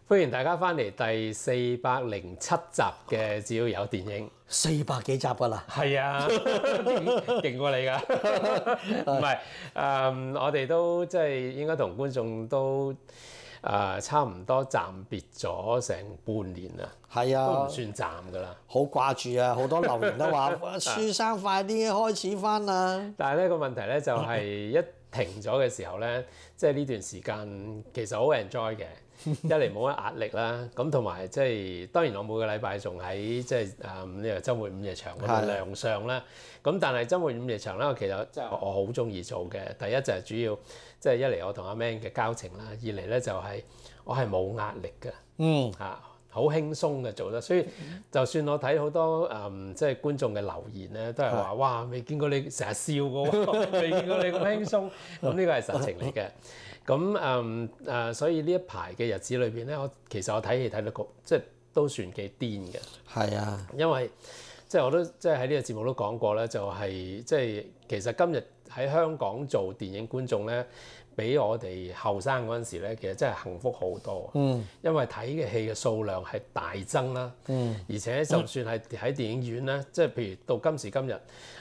歡迎大家翻嚟第407集嘅只要有電影400幾集㗎啦，係啊，勁過你㗎，唔係我哋都即係應該同觀眾都差唔多暫別咗成半年啦，係啊，都唔算暫㗎啦，好掛住啊！好多留言都話：書生快啲開始翻啦！但係呢個問題咧就係一停咗嘅時候咧，即係呢段時間其實好 enjoy 嘅。一嚟冇乜壓力啦，咁同埋即係當然我每個禮拜仲喺即係呢個週末午夜場嗰度亮相啦。咁但係週末午夜場咧，其實即係我好中意做嘅。第一就係主要即係一嚟我同阿 Man 嘅交情啦，二嚟咧就係我係冇壓力嘅，好輕鬆嘅做得。所以就算我睇好多即係觀眾嘅留言咧，都係話哇未見過你成日笑嘅喎，未見過你咁輕鬆。咁呢個係實情嚟嘅。咁所以呢一排嘅日子裏邊咧，其實我睇戲睇得即係都算幾癲嘅。係啊，因為即係我都即係喺呢個節目都講過咧，就係即係其實今日喺香港做電影觀眾咧，比我哋後生嗰陣時咧，其實真係幸福好多。因為睇嘅戲嘅數量係大增啦。而且就算係喺電影院咧，即係譬如到今時今日，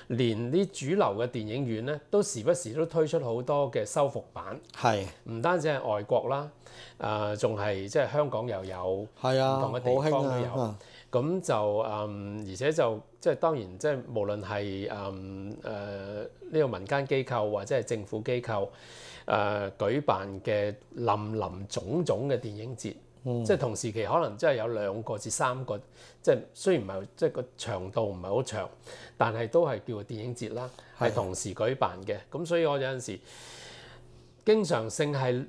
連啲主流嘅電影院咧，都時不時都推出好多嘅修復版。係，唔單止係外國啦，仲係即係香港又有，唔同嘅地方都有。咁就而且就即係當然即係無論係呢個民間機構或者係政府機構舉辦嘅林種種嘅電影節，即係同時期可能真係有2個至3個，即係雖然唔係即係個長度唔係好長，但係都係叫做電影節啦，係同時舉辦嘅。咁所以我有陣時經常性係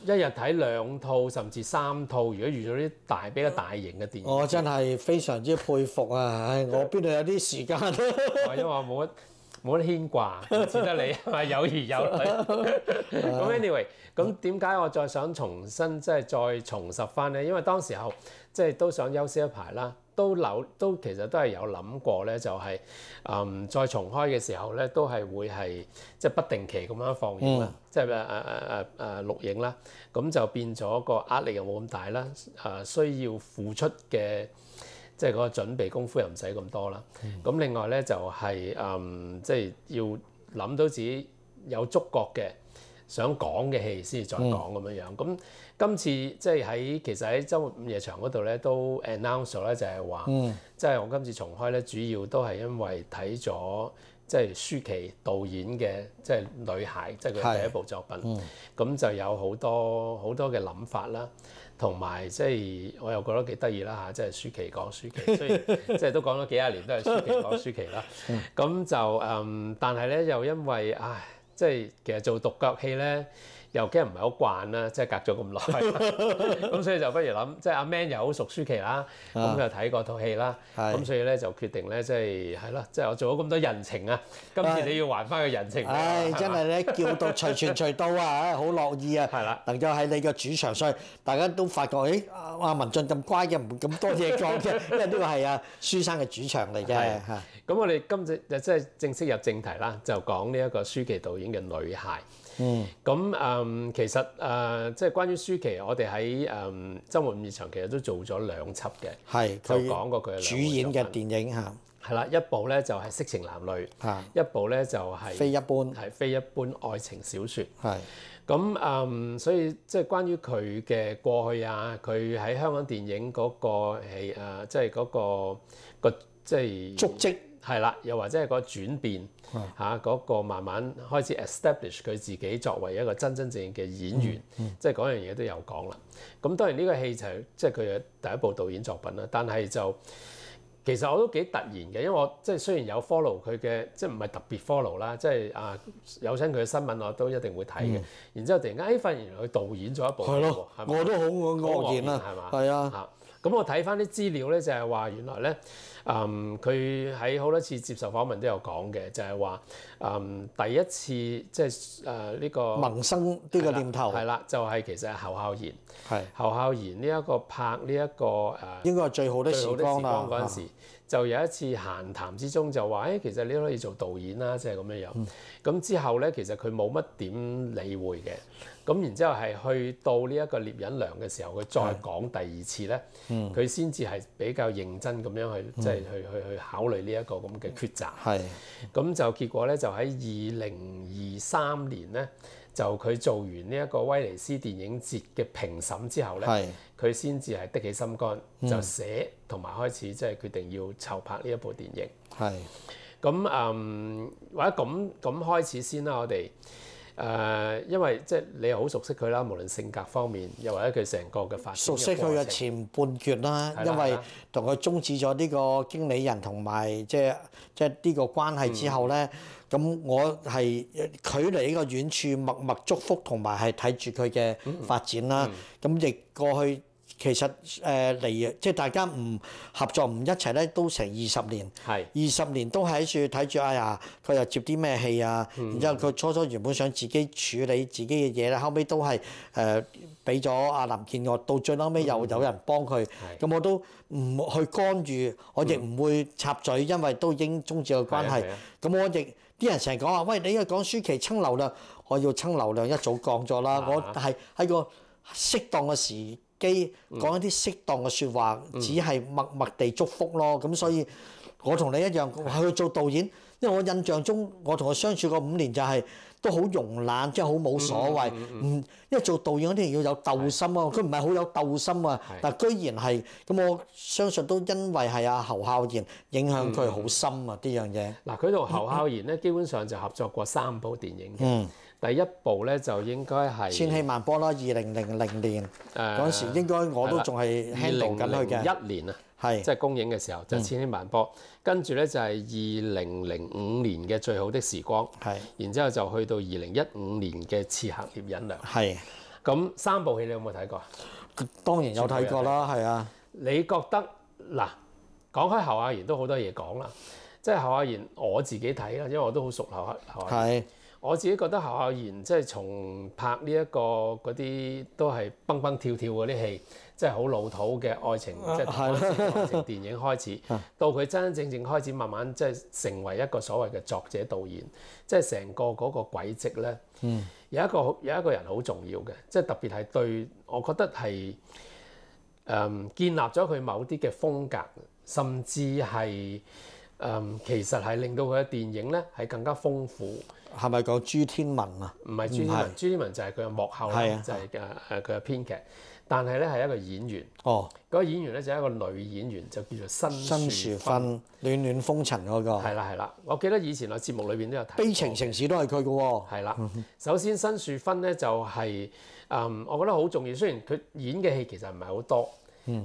一日睇2套甚至3套，如果遇到啲比較大型嘅電影，我真係非常之佩服啊！我邊度有啲時間因為我冇得牽掛，只得你係咪有兒有女？咁 anyway， 咁點解我再想重新即係再重拾翻咧？因為當時候即係都想休息一排啦，都其實都係有諗過咧，就係再重開嘅時候咧，都係會係即係不定期咁樣放映啦，即係錄影啦，咁就變咗個壓力又冇咁大啦，需要付出嘅即係嗰個準備功夫又唔使咁多啦。咁另外咧就係即係要諗到自己有觸覺嘅想講嘅戲先至再講咁樣樣。咁今次即係其實喺週末午夜場嗰度咧都 announce 咗咧，就係話即係我今次重開咧，主要都係因為睇咗即係舒淇導演嘅即係女孩，即係佢第一部作品。咁就有好多嘅諗法啦。同埋即係我又覺得幾得意啦嚇，即係舒淇講舒淇，雖然即係都講咗幾廿年都係舒淇講舒淇啦。咁就但係咧又因為即係其實做獨腳戲咧，又驚唔係好慣啦，即係隔咗咁耐，咁所以就不如諗，即係阿 Man 又好熟舒淇啦，咁就睇過套戲啦，咁所以咧就決定咧，即係啦，即係我做咗咁多人情啊，今次你要還翻個人情。真係咧叫到隨傳隨到啊，好樂意啊，係啦，能夠喺你嘅主場，所以大家都發覺，阿文進咁乖嘅，唔會咁多嘢講嘅，因為呢個係阿書生嘅主場嚟嘅。咁我哋今次就即係正式入正題啦，就講呢一個舒淇導演嘅女孩。咁其實即係關於舒淇，我哋喺週末午夜場其實都做咗2輯嘅，就講過佢主演嘅電影係啦，一部咧就係色情男女，一部咧就係非一般，係非一般愛情小説。咁所以即係關於佢嘅過去啊，佢喺香港電影嗰個係即係嗰個即係足跡。係啦，又或者係個轉變嗰個慢慢開始 establish 佢自己作為一個真正嘅演員，即係嗰樣嘢都有講啦。咁當然呢個戲就係即係佢嘅第一部導演作品啦，但係就其實我都幾突然嘅，因為我即係雖然有 follow 佢嘅，即係唔係特別 follow 啦，即係有親佢嘅新聞我都一定會睇嘅。然之後突然間發現原來佢導演咗一部戲喎，我都好愕然啦，係嘛？係啊。咁我睇翻啲資料咧，就係話原來咧，佢喺好多次接受訪問都有講嘅，就係話第一次即係呢個萌生呢個念頭係啦，就係其實係侯孝賢，係侯孝賢呢一個拍呢一個應該係最好的時光啦嗰陣時。就有一次閒談之中就話，其實你都可以做導演啦，即係咁樣樣。咁之後咧，其實佢冇乜點理會嘅。咁然之後係去到呢一個聶隱娘嘅時候，佢再講第二次咧，佢先至係比較認真咁樣去，即係去考慮呢一個咁嘅抉擇。係。咁就結果咧，就喺2023年咧，就佢做完呢一個威尼斯電影節嘅評審之後咧，佢先至係的起心肝，就寫同埋開始即係決定要籌拍呢一部電影。係。咁或者咁開始先啦，我哋因為即係你又好熟悉佢啦，無論性格方面，又或者佢成個嘅發展。熟悉佢嘅前半段啦，因為同佢終止咗呢個經理人同埋即係呢個關係之後咧。咁我係距離呢個遠處默默祝福同埋係睇住佢嘅發展啦。咁亦過去其實嚟即係大家唔合作唔一齊咧，都成20年。係20年都喺處睇住，哎呀，佢又接啲咩戲啊？然之後佢初原本想自己處理自己嘅嘢咧，後尾都係俾咗阿林建岳，到最後尾又有人幫佢。咁我都唔去干預，我亦唔會插嘴，因為都已經終止個關係。咁我亦啲人成日講話，喂，你要講舒淇蹭流量，我要蹭流量一早降咗啦。我係喺個適當嘅時機講一啲適當嘅説話，只係默默地祝福咯。咁所以我同你一樣去做導演，因為我印象中我同佢相處過5年就係都好慵懶，即係好冇所謂。因為做導演嗰啲人要有鬥心啊，佢唔係好有鬥心啊，但居然係咁，我相信都因為係阿侯孝賢影響佢好深啊呢樣嘢。嗱，佢同侯孝賢咧基本上就合作過3部電影嘅。第一部咧就應該係千禧萬波啦，2000年嗰陣時應該我都仲係 handle 緊佢嘅。2001年啊，即係公映嘅時候就千禧萬波，跟住咧就係2005年嘅最好的時光，然之後就去到2015年嘅刺客聶隱娘。係。咁3部戲你有冇睇過？當然有睇過啦，係啊。你覺得嗱，講開侯孝賢都好多嘢講啦，即係侯孝賢我自己睇啦，因為我都好熟侯孝賢。我自己覺得侯孝賢即係從拍呢一個嗰啲都係蹦蹦跳跳嗰啲戲，即係好老土嘅愛情，即係愛情電影開始，到佢真真正正開始慢慢即係成為一個所謂嘅作者導演，即係成個嗰個軌跡咧，有一個人好重要嘅，即係特別係對我覺得係建立咗佢某啲嘅風格，甚至係其實係令到佢嘅電影咧係更加豐富。係咪講朱天文啊？唔係朱天文，朱天文就係佢嘅幕後啦，就係佢嘅編劇。但係咧係一個演員。哦。嗰個演員咧就係一個女演員，就叫做申樹芬，暖暖風塵嗰個。係啦。我記得以前我節目裏邊都有睇。悲情城市都係佢嘅喎。係啦。首先申樹芬咧就係我覺得好重要。雖然佢演嘅戲其實唔係好多，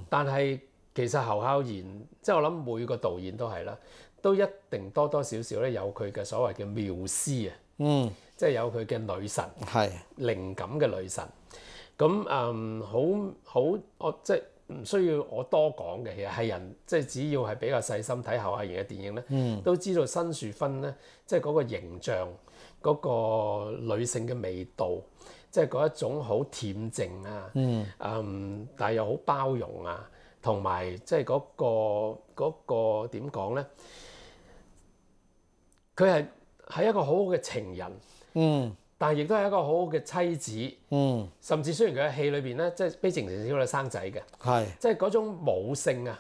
但係其實侯孝賢即係我諗每個導演都係啦。都一定多多少少咧有佢嘅所謂嘅繆斯啊，即係有佢嘅女神，靈感嘅女神。咁好，我即係唔需要我多講嘅，其實係人即係只要係比較細心睇侯孝賢嘅電影咧，都知道申樹芬咧，即係嗰個形象，嗰個女性嘅味道，即係嗰一種好恬靜啊，但係又好包容啊，同埋即係嗰個點講咧？佢係一個好好嘅情人，但係亦都係一個好好嘅妻子，甚至雖然佢喺戲裏邊咧，即係悲情城市嗰度生仔嘅，即係嗰種母性啊，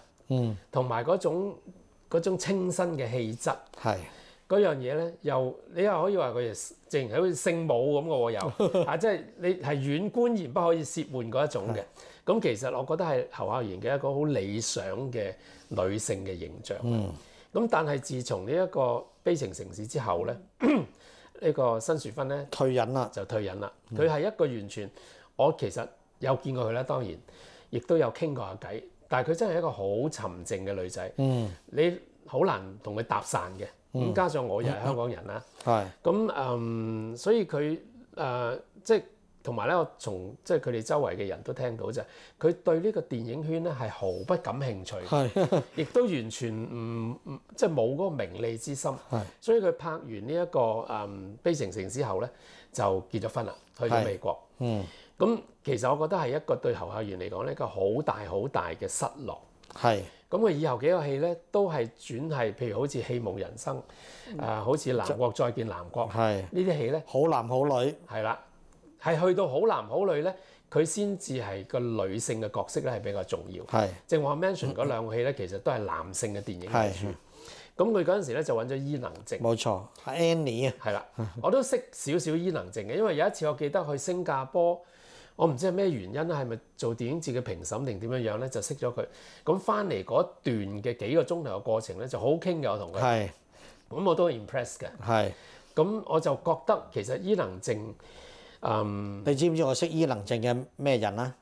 同埋嗰種清新嘅氣質，嗰樣嘢咧，你又可以話佢正係好似聖母咁嘅喎，又即係你係遠觀而不可以褻玩嗰一種嘅。咁其實我覺得係侯孝賢嘅一個好理想嘅女性嘅形象。咁但係自從呢一個悲情城市之後咧，呢個申樹芬咧退隱啦。佢係一個完全，我其實有見過佢啦，當然亦都有傾過下偈，但係佢真係一個好沉靜嘅女仔。你好難同佢搭訕嘅。咁加上我又係香港人啦，咁所以佢即係同埋咧，我從即係佢哋周圍嘅人都聽到就係佢對呢個電影圈咧係毫不感興趣，亦都完全即係冇嗰個名利之心。所以佢拍完呢一個悲情城之後咧，就結咗婚啦，去咗美國。咁其實我覺得係一個對侯孝賢嚟講呢一個好大嘅失落。咁佢以後幾個戲咧都係轉係，譬如好似《戲夢人生》好似《南國再見南國》呢啲戲咧，好男好女係啦，係去到好男好女咧，佢先至係個女性嘅角色咧係比較重要。正話 mention 嗰兩個戲咧，其實都係男性嘅電影為主。咁佢嗰陣時咧就揾咗伊能靜，冇錯，係 Annie 啊，係啦，我都識少少伊能靜嘅，因為有一次我記得去新加坡。我唔知係咩原因啦，係咪做電影節嘅評審定點樣樣咧，就識咗佢。咁翻嚟嗰段嘅幾個鐘頭嘅過程咧，就好傾嘅。我同佢，咁我都 impress 嘅。咁我就覺得其實伊能靜，你知唔知我識伊能靜嘅咩人啊？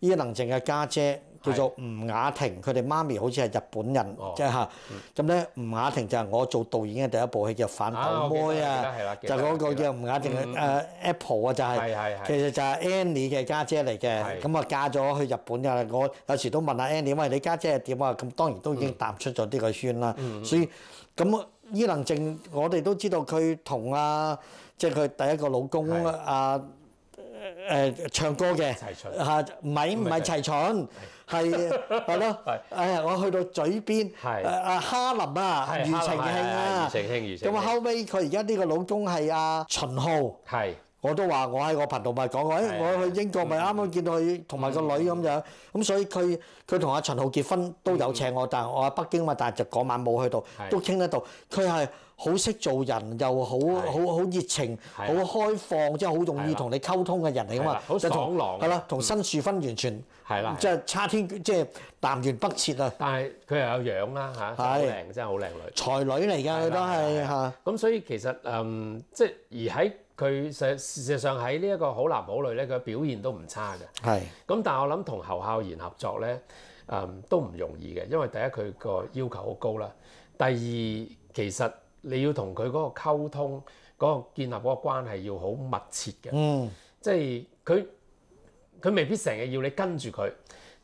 伊能靜嘅家姐叫做吳雅婷，佢哋媽咪好似係日本人，即係嚇。咁咧，吳雅婷就係我做導演嘅第一部戲叫《反斗妹》啊，就嗰個叫吳雅婷嘅Apple 啊，就係其實就係 Annie 嘅家姐嚟嘅。咁啊嫁咗去日本㗎。我有時都問阿 Annie，喂，你家姐係點啊？咁當然都已經踏出咗呢個圈啦。所以咁伊能靜，我哋都知道佢同即係佢第一個老公唱歌嘅嚇，唔係齊秦，係咯，我去到嘴邊，哈林啊，庾澄慶咁後尾佢而家呢個老公係秦昊，我都話我喺個頻道咪講過，我去英國咪啱啱見到佢同埋個女咁樣，咁所以佢同阿秦昊結婚都有請我，但係我喺北京嘛，但係就嗰晚冇去到，都傾得到，佢係好識做人，又好熱情，好開放，即係好容易同你溝通嘅人嚟㗎嘛，好爽朗，係啦，同新樹芬完全即係差天，即係南轅北轍啊！但係佢又有樣啦嚇，好靚，真係好靚女，才女嚟㗎，佢都係嚇。咁所以其實即係而喺佢事實上喺呢一個好男好女咧，佢表現都唔差嘅。咁但係我諗同侯孝賢合作咧，都唔容易嘅，因為第一佢個要求好高啦，第二其實你要同佢嗰個溝通、嗰個建立嗰個關係要好密切嘅。即係佢未必成日要你跟住佢，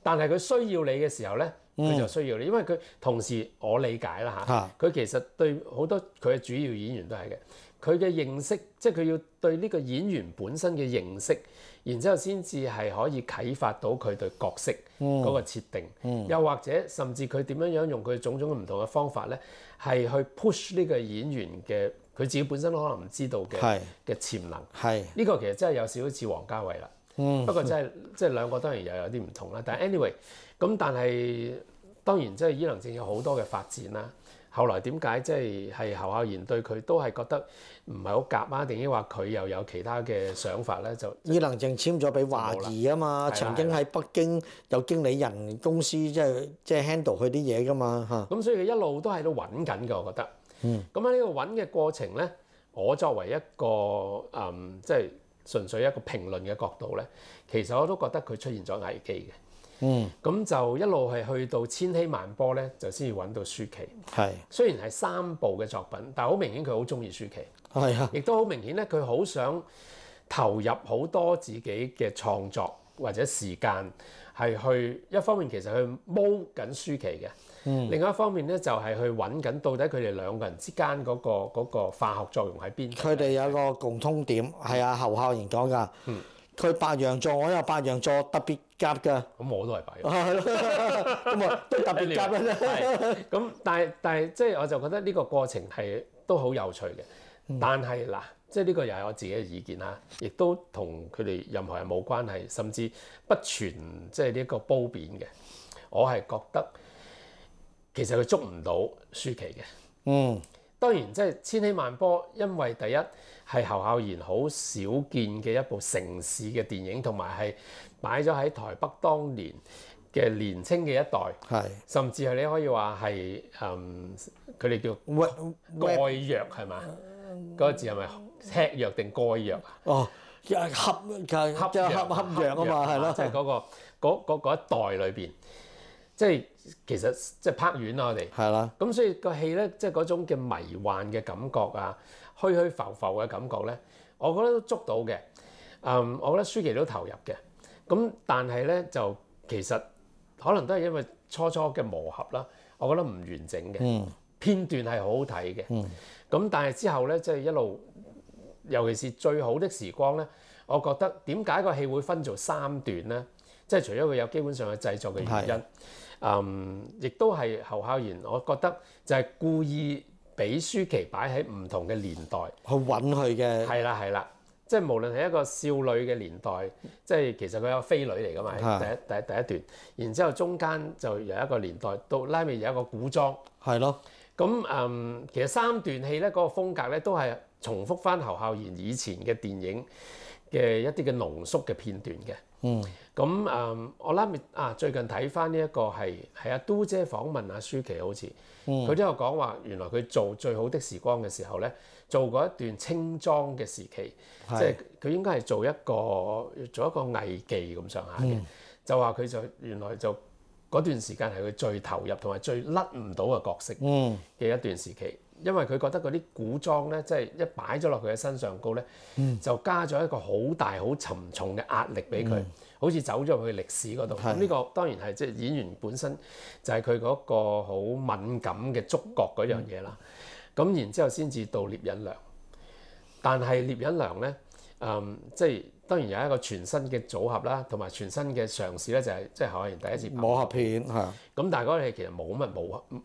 但係佢需要你嘅時候咧，佢就需要你，因為佢同時我理解啦嚇，佢其實對好多佢嘅主要演員都係嘅。佢嘅認識，即係佢要對呢個演員本身嘅認識，然之後先至係可以啟發到佢對角色嗰個設定，又或者甚至佢點樣用佢種種唔同嘅方法咧，係去 push 呢個演員嘅佢自己本身可能唔知道嘅潛能。呢個其實真係有少少似王家衛啦。不過即係兩個當然又有啲唔同啦。但係 anyway，咁但係當然即係伊能靜有好多嘅發展啦。後來點解即係侯孝賢對佢都係覺得唔係好夾啊？定抑或佢又有其他嘅想法咧？就伊能靜簽咗俾華誼啊嘛，曾經喺北京有經理人公司即係 handle 佢啲嘢噶嘛嚇。咁所以佢一路都喺度揾緊嘅，我覺得。咁喺呢個揾嘅過程咧，我作為一個即係純粹一個評論嘅角度咧，其實我都覺得佢出現咗危機嘅。咁就一路係去到千禧萬波咧，就先至揾到舒淇。雖然係3部嘅作品，但係好明顯佢好中意舒淇。亦都好明顯咧，佢好想投入好多自己嘅創作或者時間，係去一方面其實去摸緊舒淇嘅，另外一方面咧就係去揾緊到底佢哋兩個人之間嗰個化學作用喺邊。佢哋有個共通點係侯孝賢講㗎。佢白羊座，我有白羊座，特別夾㗎。咁我都係白羊。係咯，咁啊都特別夾嘅啫。咁但係即係我就覺得呢個過程係都好有趣嘅。但係嗱，即係呢個又係我自己嘅意見啦，亦都同佢哋任何人冇關係，甚至不全即係呢個褒貶嘅。我係覺得其實佢捉唔到舒淇嘅。當然即係千禧萬波，因為第一係侯孝賢好少見嘅一部城市嘅電影，同埋係擺咗喺台北當年嘅年青嘅一代，甚至係你可以話係佢哋叫蓋藥係嘛？嗰個字係咪吃藥定蓋藥啊？恰藥啊嘛，係咯，即係嗰一代裏邊。即係其實即係拍遠啦，我哋係啦。咁所以個戲咧，即係嗰種嘅迷幻嘅感覺啊，虛虛浮浮嘅感覺咧，我覺得都捉到嘅。我覺得舒淇都投入嘅。咁但係咧就其實可能都係因為初嘅磨合啦，我覺得唔完整嘅。片段係好好睇嘅。咁但係之後咧即係一路，尤其是最好的時光咧，我覺得點解個戲會分做3段咧？即係除咗佢有基本上嘅製作嘅原因，亦都係侯孝賢，我覺得就係故意俾舒淇擺喺唔同嘅年代去揾佢嘅。係啦，即係無論係一個少女嘅年代，即係其實佢有個飛女嚟㗎嘛，第一段，然之後中間就由一個年代到拉尾有一個古裝，係咯。咁其實3段戲咧嗰個風格咧都係重複翻侯孝賢以前嘅電影嘅一啲嘅濃縮嘅片段嘅。咁我諗最近睇翻呢一個係阿都姐訪問阿舒淇，好似佢都有講話，原來佢做最好的時光嘅時候咧，做過一段清裝嘅時期，即係佢應該係做一個藝妓咁上下嘅，就話佢就原來就嗰段時間係佢最投入同埋最甩唔到嘅角色嘅一段時期。因為佢覺得嗰啲古裝咧，即係一擺咗落佢嘅身上高咧，就加咗一個好大好沉重嘅壓力俾佢，好似走咗去歷史嗰度。咁呢個當然係即係演員本身就係佢嗰個好敏感嘅觸覺嗰樣嘢啦。咁然之後先至到聶隱娘，但係聶隱娘咧，即係當然有一個全新嘅組合啦，同埋全新嘅嘗試咧，就係即係侯孝賢第一次拍武俠片係。咁但係嗰個戲其實冇乜武俠。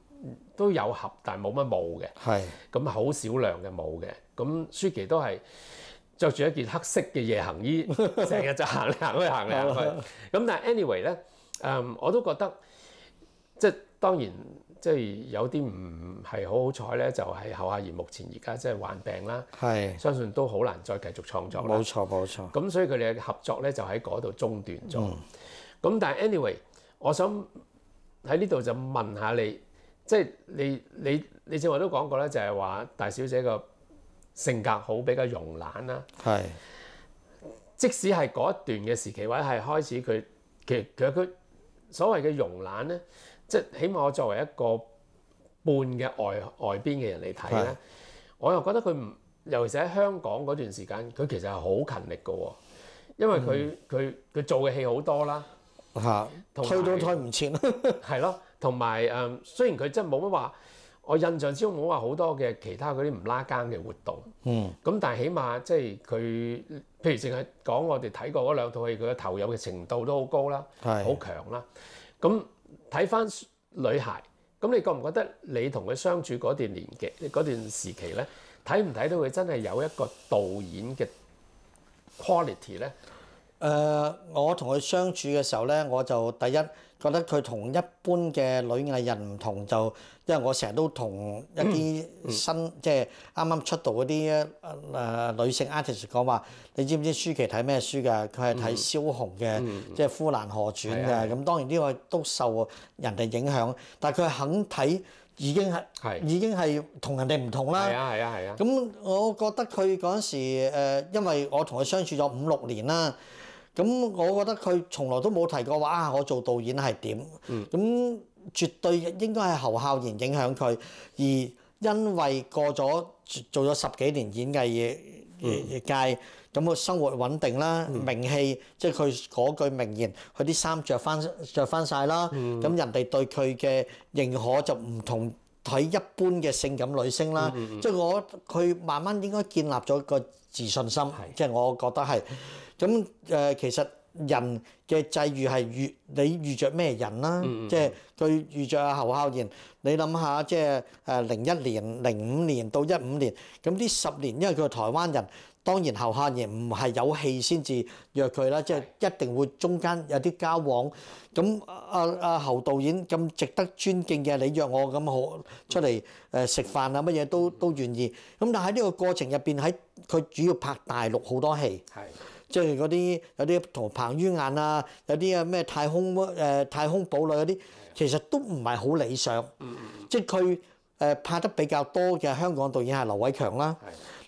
都有合，但係冇乜舞嘅，咁好少量嘅舞嘅。咁舒淇都係着住一件黑色嘅夜行衣，成日就行嚟行去，行嚟行去。咁但係 anyway 咧，我都覺得即係當然即係有啲唔係好好彩咧，就係侯孝賢目前而家即係患病啦，相信都好難再繼續創作啦。冇錯。咁所以佢哋嘅合作咧就喺嗰度中斷咗。咁但係 anyway，我想喺呢度就問下你。即係你正話都講過咧，就係話大小姐個性格好比較慵懶啦。即使係嗰一段嘅時期，或者係開始佢其實佢所謂嘅慵懶咧，即係起碼我作為一個半嘅外邊嘅人嚟睇咧，我又覺得佢唔，尤其是喺香港嗰段時間，佢其實係好勤力嘅喎，因為佢做嘅戲好多啦，推都推唔切。係咯。同埋雖然佢真係冇乜話，我印象之中冇話好多嘅其他嗰啲唔拉更嘅活動。咁但係起碼即係佢，譬如淨係講我哋睇過嗰兩套戲，佢嘅投入嘅程度都好高啦，好強啦。咁睇翻女孩，咁你覺唔覺得你同佢相處嗰段年紀、嗰段時期咧，睇唔睇到佢真係有一個導演嘅 quality 咧？我同佢相處嘅時候咧，我就第一覺得佢同一般嘅女藝人唔同，就因為我成日都同一啲新即係啱啱出道嗰啲女性 artist 講話，你知唔知舒淇睇咩書㗎？佢係睇蕭紅嘅，即係《呼蘭河傳》嘅。咁當然呢個都受人哋影響，但係佢肯睇已經係同人哋唔同啦。係啊。咁我覺得佢嗰陣時因為我同佢相處咗5-6年啦。咁我覺得佢從來都冇提過話我做導演係點。咁絕對應該係侯孝賢影響佢，而因為過咗做咗10幾年演藝界，咁個生活穩定啦，名氣即係佢嗰句名言，佢啲衫着翻晒啦。咁人哋對佢嘅認可就唔同睇一般嘅性感女星啦。即係佢慢慢應該建立咗個自信心，即係我覺得係。咁其實人嘅際遇係你遇着咩人啦？即係佢遇着阿侯孝賢，你諗下，即係01年、05年到15年，咁呢10年，因為佢係台灣人，當然侯孝賢唔係有戲先至約佢啦，即係一定會中間有啲交往。咁阿侯導演咁值得尊敬嘅，你約我咁好出嚟食飯啊，乜嘢都願意。咁但係呢個過程入邊，喺佢主要拍大陸好多戲。即係嗰啲有啲同彭于晏啊，有啲咩太空堡壘嗰啲，其實都唔係好理想。即係佢拍得比較多嘅香港導演係劉偉強啦。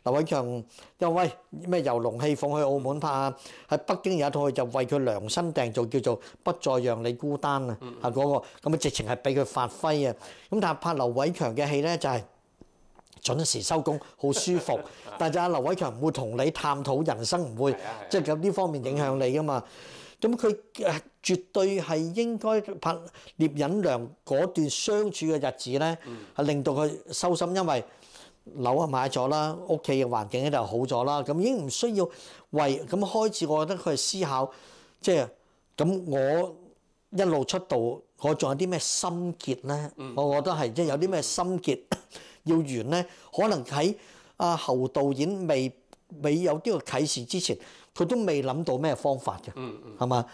劉偉強又喂咩由龍戲鳳去澳門拍啊，喺北京有一套戲就為佢量身訂做，叫做《不再讓你孤單》啊，嗰個咁啊直情係俾佢發揮啊。咁但係拍劉偉強嘅戲咧就係準時收工，好舒服。但係阿劉偉強唔會同你探討人生，唔會即係有呢方面影響你噶嘛。咁佢絕對係應該拍聶隱娘嗰段相處嘅日子咧，係令到佢收心，因為樓啊買咗啦，屋企嘅環境咧就好咗啦，咁已經唔需要為咁開始。我覺得佢係思考，即係咁我一路出道，我仲有啲咩心結咧？我覺得係即係有啲咩心結要完咧，可能喺侯導演未有呢個啟示之前，佢都未諗到咩方法嘅，係嘛？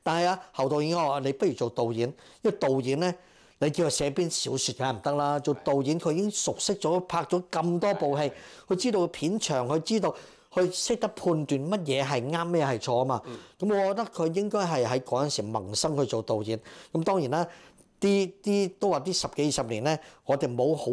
但係侯導演我話你不如做導演，因為導演咧，你叫佢寫篇小説梗係唔得啦。做導演佢已經熟悉咗，拍咗咁多部戲，佢知道片長，佢知道佢識得判斷乜嘢係啱，咩係錯啊嘛。咁我覺得佢應該係喺嗰陣時萌生去做導演。咁當然啦，啲都話啲10幾20年咧，我哋冇好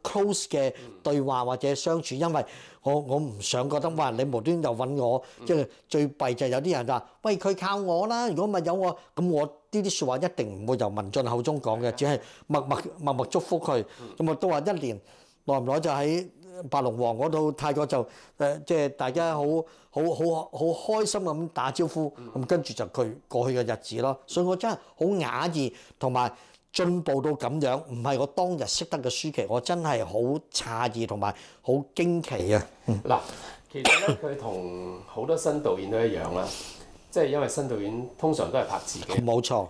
close 嘅對話或者相處，因為我唔想覺得哇你無端又揾我，即係最弊就係有啲人就話喂佢靠我啦，如果唔係有我，咁我呢啲説話一定唔會由文進口中講嘅，只係默默祝福佢。咁我都話一年耐唔耐就喺白龍王嗰度泰國就即係大家好開心咁打招呼，咁跟住就佢過去嘅日子咯。所以我真係好訝異同埋進步到咁樣，唔係我當日識得嘅舒淇，我真係好詫異同埋好驚奇啊！嗱，其實咧佢同好多新導演都一樣啦，即係因為新導演通常都係拍自己，冇錯。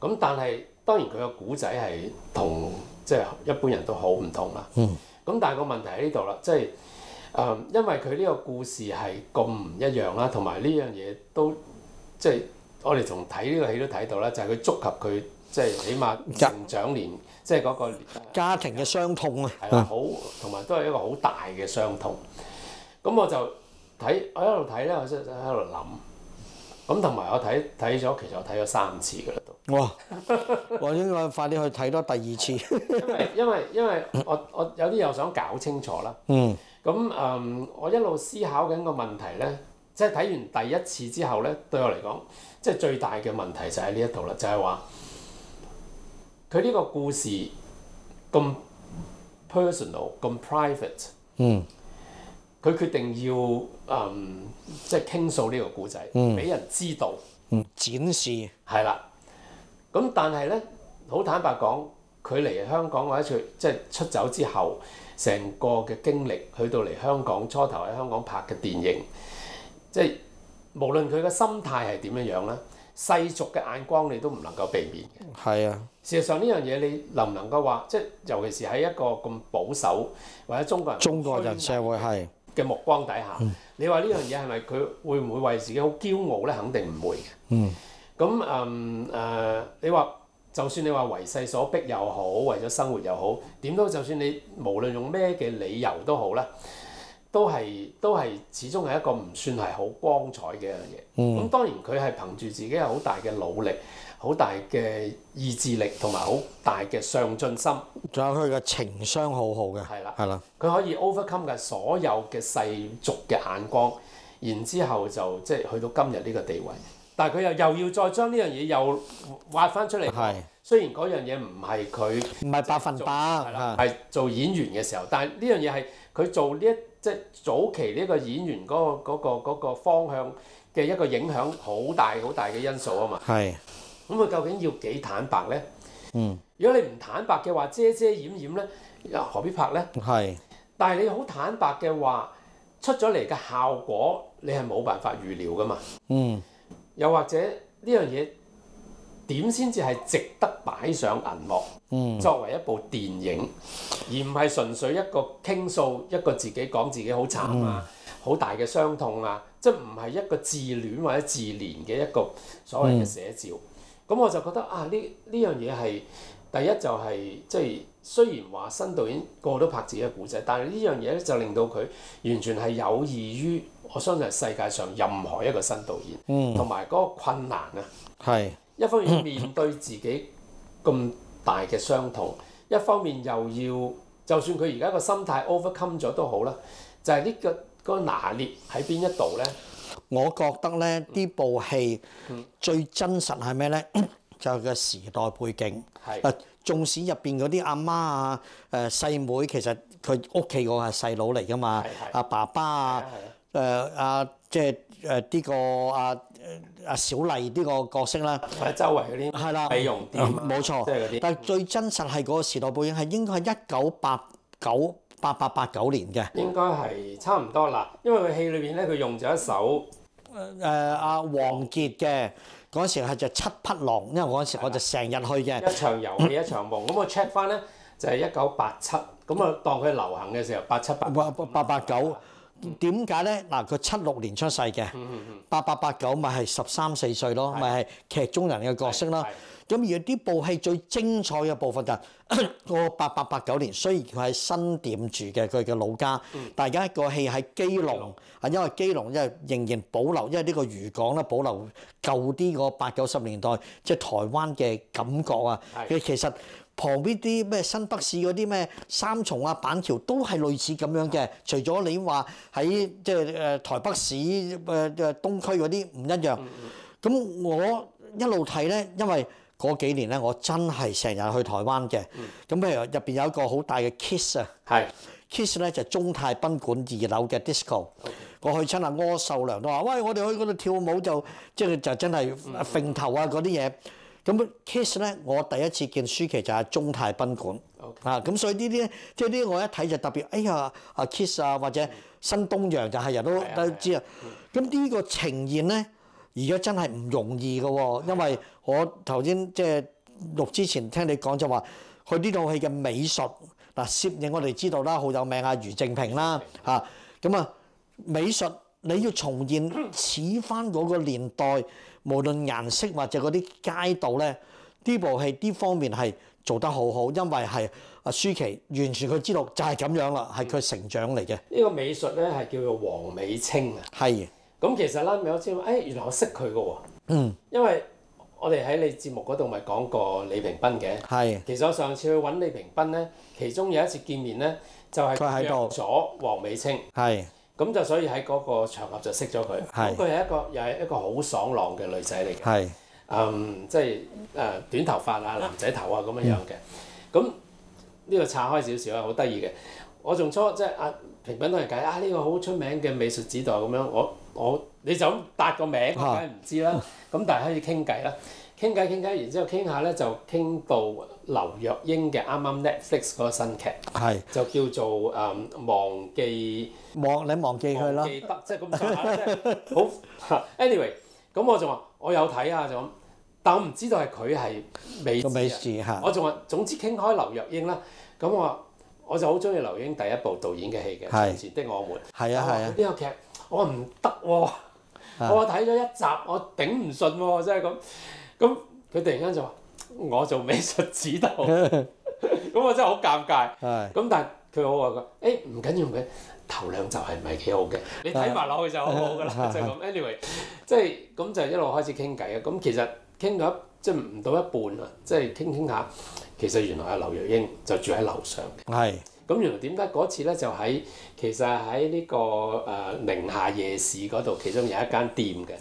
咁但係當然佢個古仔係同即係一般人都好唔同啦。咁但係個問題喺呢度啦，即係因為佢呢個故事係咁唔一樣啦，同埋呢樣嘢都即係我哋從睇呢個戲都睇到啦，就係佢觸及佢即係起碼成長年即係嗰個家庭嘅傷痛啊，係啦，好同埋都係一個好大嘅傷痛。咁我就睇，我一路睇咧，我喺度諗。咁同埋我睇咗，其實我睇咗3次㗎啦都。哇！我應該快啲去睇多第2次。因為我有啲又想搞清楚啦。咁我一路思考緊個問題咧，即係睇完第1次之後咧，對我嚟講，即係最大嘅問題就喺呢一度啦，就係話佢呢個故事咁 personal、咁 private。佢決定要即係傾訴呢個故仔，俾人知道，展示係啦。咁但係咧，好坦白講，佢嚟香港或者即係出走之後，成個嘅經歷，去到嚟香港初頭喺香港拍嘅電影，即係無論佢嘅心態係點樣樣咧，世俗嘅眼光你都唔能夠避免嘅。係啊，事實上呢樣嘢你能唔能夠話，即係尤其是喺一個咁保守或者中國人社會係嘅目光底下，你話呢樣嘢係咪佢會唔會為自己好驕傲咧？肯定唔會嘅。咁你話就算你話為勢所逼又好，為咗生活又好，點都就算你無論用咩嘅理由都好啦，都係始終係一個唔算係好光彩嘅一樣嘢。咁當然佢係憑住自己有好大嘅努力、好大嘅意志力同埋好大嘅上進心，仲有佢嘅情商好好嘅，係啦，佢可以 overcome 嘅所有嘅世俗嘅眼光，然之後就即係去到今日呢個地位。但係佢又要再將呢樣嘢又挖翻出嚟。係，雖然嗰樣嘢唔係佢唔係100%，係做演員嘅時候，但係呢樣嘢係佢做呢即係早期呢個演員嗰個方向嘅一個影響好大嘅因素啊嘛。係。咁佢究竟要幾坦白咧？如果你唔坦白嘅話，遮遮掩掩咧，又何必拍咧？係。但係你好坦白嘅話，出咗嚟嘅效果，你係冇辦法預料噶嘛。又或者呢樣嘢點先至係值得擺上銀幕，作為一部電影，而唔係純粹一個傾訴，一個自己講自己好慘啊，好大嘅傷痛啊，即係唔係一個自戀或者自憐嘅一個所謂嘅寫照。咁我就覺得啊，呢樣嘢係第一就係即係雖然話新導演個個都拍自己嘅故仔，但係呢樣嘢咧就令到佢完全係有益於我相信係世界上任何一個新導演，同埋嗰個困難啊。係一方面面對自己咁大嘅傷痛，一方面又要就算佢而家個心態 overcome 咗都好啦，就係呢個拿捏喺邊一度咧？我覺得咧呢部戲最真實係咩咧？就係個時代背景。係。縱使入邊嗰啲阿媽啊、細妹，其實佢屋企個係細佬嚟㗎嘛。阿爸爸啊，即係呢個阿小麗呢個角色啦。喺周圍嗰啲係啦，美容店冇錯。即係嗰啲。但係最真實係嗰個時代背景係應該係1989年嘅。應該係差唔多啦，因為佢戲裏邊咧，佢用咗一首阿王傑嘅。嗰陣時係就七匹狼，因為嗰陣時我就成日去嘅。一場遊戲一場夢，咁我 check 翻咧就係1987，咁啊當佢流行嘅時候87、88、889，點解咧？嗱，佢76年出世嘅，8889咪係13、14歲咯，咪係劇中人嘅角色咯。咁而呢部戲最精彩嘅部分就係個8889年，雖然佢喺新店住嘅佢嘅老家，但係而家個戲喺基隆，因為基隆因為仍然保留，因為呢個漁港咧保留舊啲個80、90年代即係台灣嘅感覺啊。其實旁邊啲咩新北市嗰啲咩三重啊、板橋都係類似咁樣嘅，除咗你話喺即係台北市東區嗰啲唔一樣。咁我一路睇咧，因為嗰幾年咧，我真係成日去台灣嘅。咁譬如入邊有一個好大嘅 Kiss 啊，Kiss 咧就係中泰賓館2樓嘅 disco。我去親阿柯受良都話：喂，我哋去嗰度跳舞就即係就真係揈頭啊嗰啲嘢。咁 Kiss 咧，我第一次見舒淇就係中泰賓館啊。咁所以呢啲即係呢啲我一睇就特別，哎呀啊 Kiss 啊或者新東陽就係人都知啊。咁呢個呈現咧，而家真係唔容易嘅喎，因為我頭先即係錄之前聽你講就話，佢呢套戲嘅美術嗱攝影我哋知道啦，好有名啊，余正平啦嚇，咁啊美術你要重現似翻嗰個年代，無論顏色或者嗰啲街道咧，呢部戲呢方面係做得好好，因為係阿舒淇完全佢知道就係咁樣啦，係佢成長嚟嘅。呢個美術咧係叫做黃美清啊。係。咁其實啦，我知道，原來我識佢嘅喎。因為我哋喺你節目嗰度咪講過李屏賓嘅。係。其實我上次去揾李屏賓咧，其中有一次見面咧，就係約咗黃美清。係。咁就所以喺嗰個場合就識咗佢。係。咁佢係又係一個好爽朗嘅女仔嚟嘅。係。即係短頭髮啊、男仔頭啊咁樣嘅。咁呢個拆開少少啊，好得意嘅。我仲初即係阿屏賓都係計呢個好出名嘅美術指導咁樣，你就咁答個名，我梗係唔知啦。咁但係可以傾偈啦，傾偈，然之後傾下咧就傾到劉若英嘅啱啱 Netflix 嗰個新劇，就叫做忘記佢啦，記得即係咁上下，即係好 anyway。咁我仲話我有睇啊，就咁，但我唔知道係佢係美指啊。我仲話總之傾開劉若英啦，咁我就好中意劉若英第一部導演嘅戲嘅《從前的我們》。係啊。呢個劇我話唔得喎，我睇咗一集我頂唔順喎，真係咁。咁佢突然間就話我做美術指導，咁我真係好尷尬。咁但係佢好話佢唔緊要，頭兩集係唔係幾好嘅？你睇埋落去就好好㗎啦，就咁。anyway， 即係咁就一路開始傾偈啊。咁其實傾到即係唔到一半啊，即係傾下。其實原來阿劉若英就住喺樓上嘅。係。咁原來點解嗰次咧就其實喺呢個寧夏夜市嗰度，其中有一間店嘅。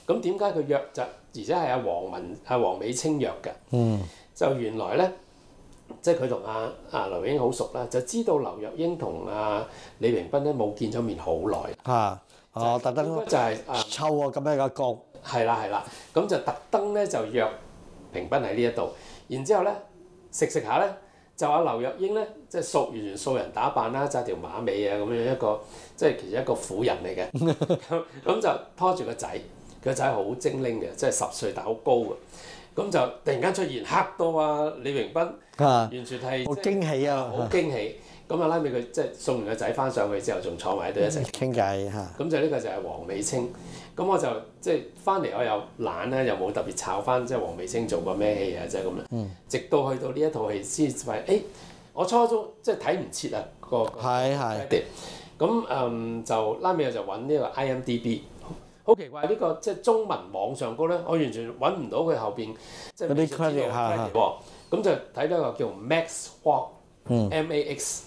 咁點解佢約就，而且係阿黃美清約嘅。就原來咧，即係佢同阿劉若英好熟啦，就知道劉若英同阿李屏賓咧冇見咗面好耐。特登就係抽啊咁樣嘅局。係啦，咁就特登咧就約屏賓喺呢一度，然之後咧食下咧。就阿劉若英咧，即係完全素人打扮啦，紮條馬尾啊咁樣一個，即係其實一個婦人嚟嘅。咁就拖住個仔，佢個仔好精靈嘅，即係10歲但好高嘅。咁就突然間出現，嚇到李屏賓，完全係好驚喜啊！好驚喜。咁拉尾佢即係送完個仔翻上去之後，仲坐埋喺度一齊傾偈嚇。咁就呢個就係黃美清。咁我就即係翻嚟，我又懶咧，又冇特別炒翻，即係黃美清做過咩戲啊，即係咁樣。直到去到呢一套戲先發現，我初中即係睇唔切啊個。係。咁就拉尾就揾呢個 IMDB， 好奇怪呢個即係中文網上高咧，我完全揾唔到佢後邊即係嗰啲 credit 喎。咁就睇到一個叫 Max Walk，MAX，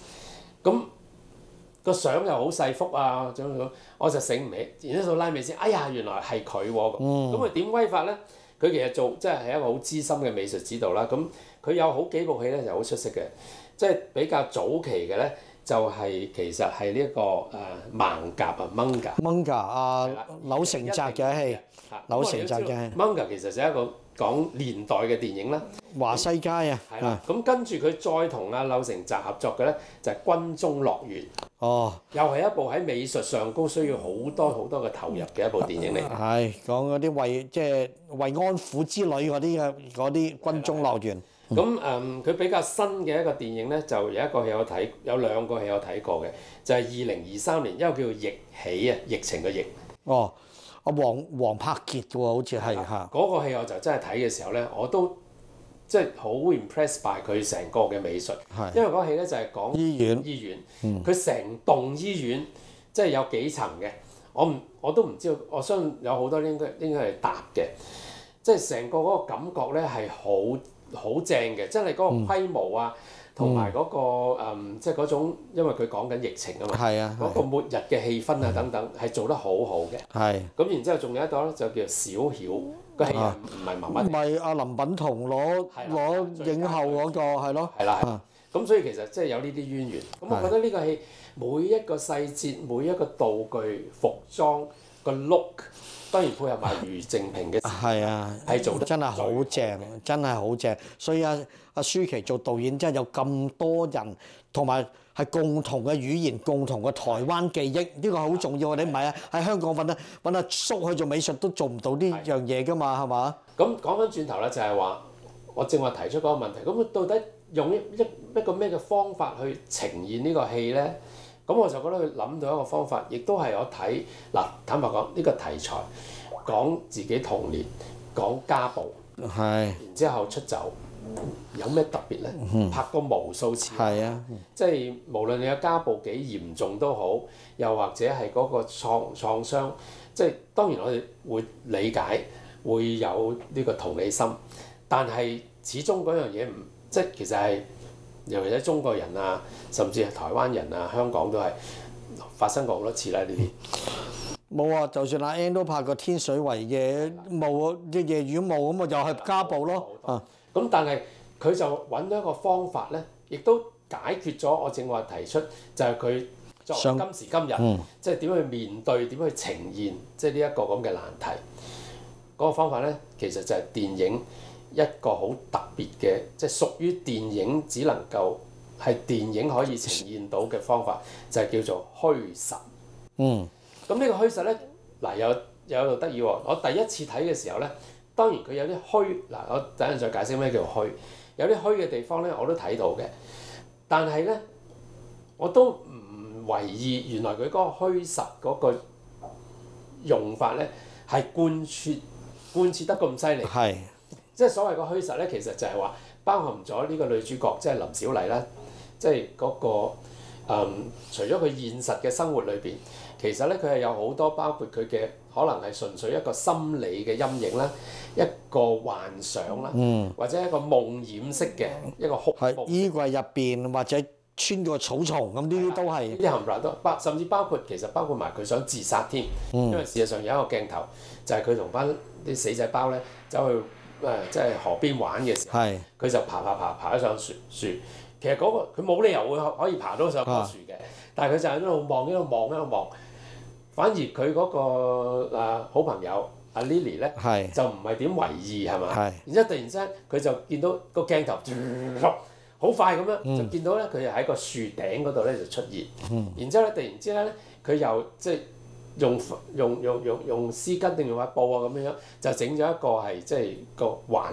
咁。個相又好細幅啊，咁我就醒唔起，然之後拉尾先，原來係佢喎咁。佢點威法咧？佢其實即係一個好資深嘅美術指導啦。咁佢有好幾部戲咧就好出色嘅，即係比較早期嘅咧就係其實係呢一個盲甲啊 Manga 啊柳成澤嘅戲，柳成澤嘅戲。Manga 其實就係一個講年代嘅電影啦，華西街啊。係啦，咁跟住佢再同阿柳成澤合作嘅咧就係《軍中樂園》。哦，又係一部喺美術上高需要好多嘅投入嘅一部電影嚟。係講嗰啲即係慰安婦之旅嗰啲軍中樂園。咁佢比較新嘅一個電影咧，就有一個戲我睇，有兩個戲我睇過嘅，就係2023年一個叫做《疫起》啊，疫情嘅疫。哦，阿黃柏傑嘅喎，好似係嚇。嗰個戲我就真係睇嘅時候咧，我都即係好 impressed by 佢成個嘅美術。因為嗰個戲咧就係講醫院，佢成棟醫院即係有幾層嘅，我都唔知道，我相信有好多應該係搭嘅，即係成個嗰個感覺咧係好正嘅，即係嗰個規模啊，同埋嗰個即係嗰種，因為佢講緊疫情啊嘛，嗰個末日嘅氣氛啊等等係做得好好嘅。係。咁然之後仲有一個咧就叫小曉，個戲唔係麻麻地。咪阿林品彤攞影后嗰個係咯。係啦。咁所以其實即係有呢啲淵源。咁我覺得呢個戲每一個細節、每一個道具、服裝個 look。當然配合埋余正平嘅，係做得真係好正，真係好正。所以阿舒淇做導演真係有咁多人，同埋係共同嘅語言、共同嘅台灣記憶，呢個好重要。你唔係啊，喺香港揾阿叔去做美術都做唔到呢樣嘢㗎嘛，係嘛？咁講翻轉頭咧，就係話我正話提出嗰個問題，咁到底用一個咩嘅方法去呈現呢個戲咧？咁我就覺得佢諗到一個方法，亦都係我睇嗱，坦白講呢個題材講自己童年，講家暴，然之後出走，有咩特別咧？拍過無數次，即係無論你嘅家暴幾嚴重都好，又或者係嗰個創傷，即係當然我哋會理解，會有呢個同理心，但係始終嗰樣嘢唔即係其實係。尤其是中國人啊，甚至係台灣人啊、香港都係發生過好多次啦呢啲。冇啊，就算阿 N 都拍過天水圍嘅霧嘅夜雨霧咁啊，又係家暴咯。咁但係佢就揾到一個方法咧，亦都解決咗我正話提出，就係佢作為今時今日，即係點去面對、點去呈現，即係呢一個咁嘅難題。嗰個方法咧，其實就係電影。一個好特別嘅，即係屬於電影只能夠係電影可以呈現到嘅方法，就係叫做虛實。咁呢個虛實咧，嗱有度得意喎。我第一次睇嘅時候咧，當然佢有啲虛，嗱我等陣再解釋咩叫虛。有啲虛嘅地方咧，我都睇到嘅，但係咧，我都唔為意，原來佢嗰個虛實嗰個用法咧係貫徹得咁犀利。即係所謂個虛實咧，其實就係話包含咗呢個女主角，即係林小麗啦，即係嗰個除咗佢現實嘅生活裏邊，其實咧佢係有好多包括佢嘅可能係純粹一個心理嘅陰影啦，一個幻想啦，或者一個夢染式嘅一個哭。係衣櫃入邊或者穿過草叢咁，呢啲都係。呢啲冚唪唥都甚至包括埋佢想自殺添，因為事實上有一個鏡頭就係佢同班啲死仔包咧走去。即係河邊玩嘅時候，佢就爬咗上樹。其實嗰個佢冇理由會可以爬到上棵樹嘅，但係佢就喺度望，一路望。反而佢嗰個好朋友阿 Lily 咧，就唔係點為意係嘛？然之後突然之間佢就見到個鏡頭好快咁樣就見到咧，佢又喺個樹頂嗰度咧就出現。然之後咧，突然之間咧，佢又即係。用絲巾定用塊布啊咁樣，就整咗一個係即係個環，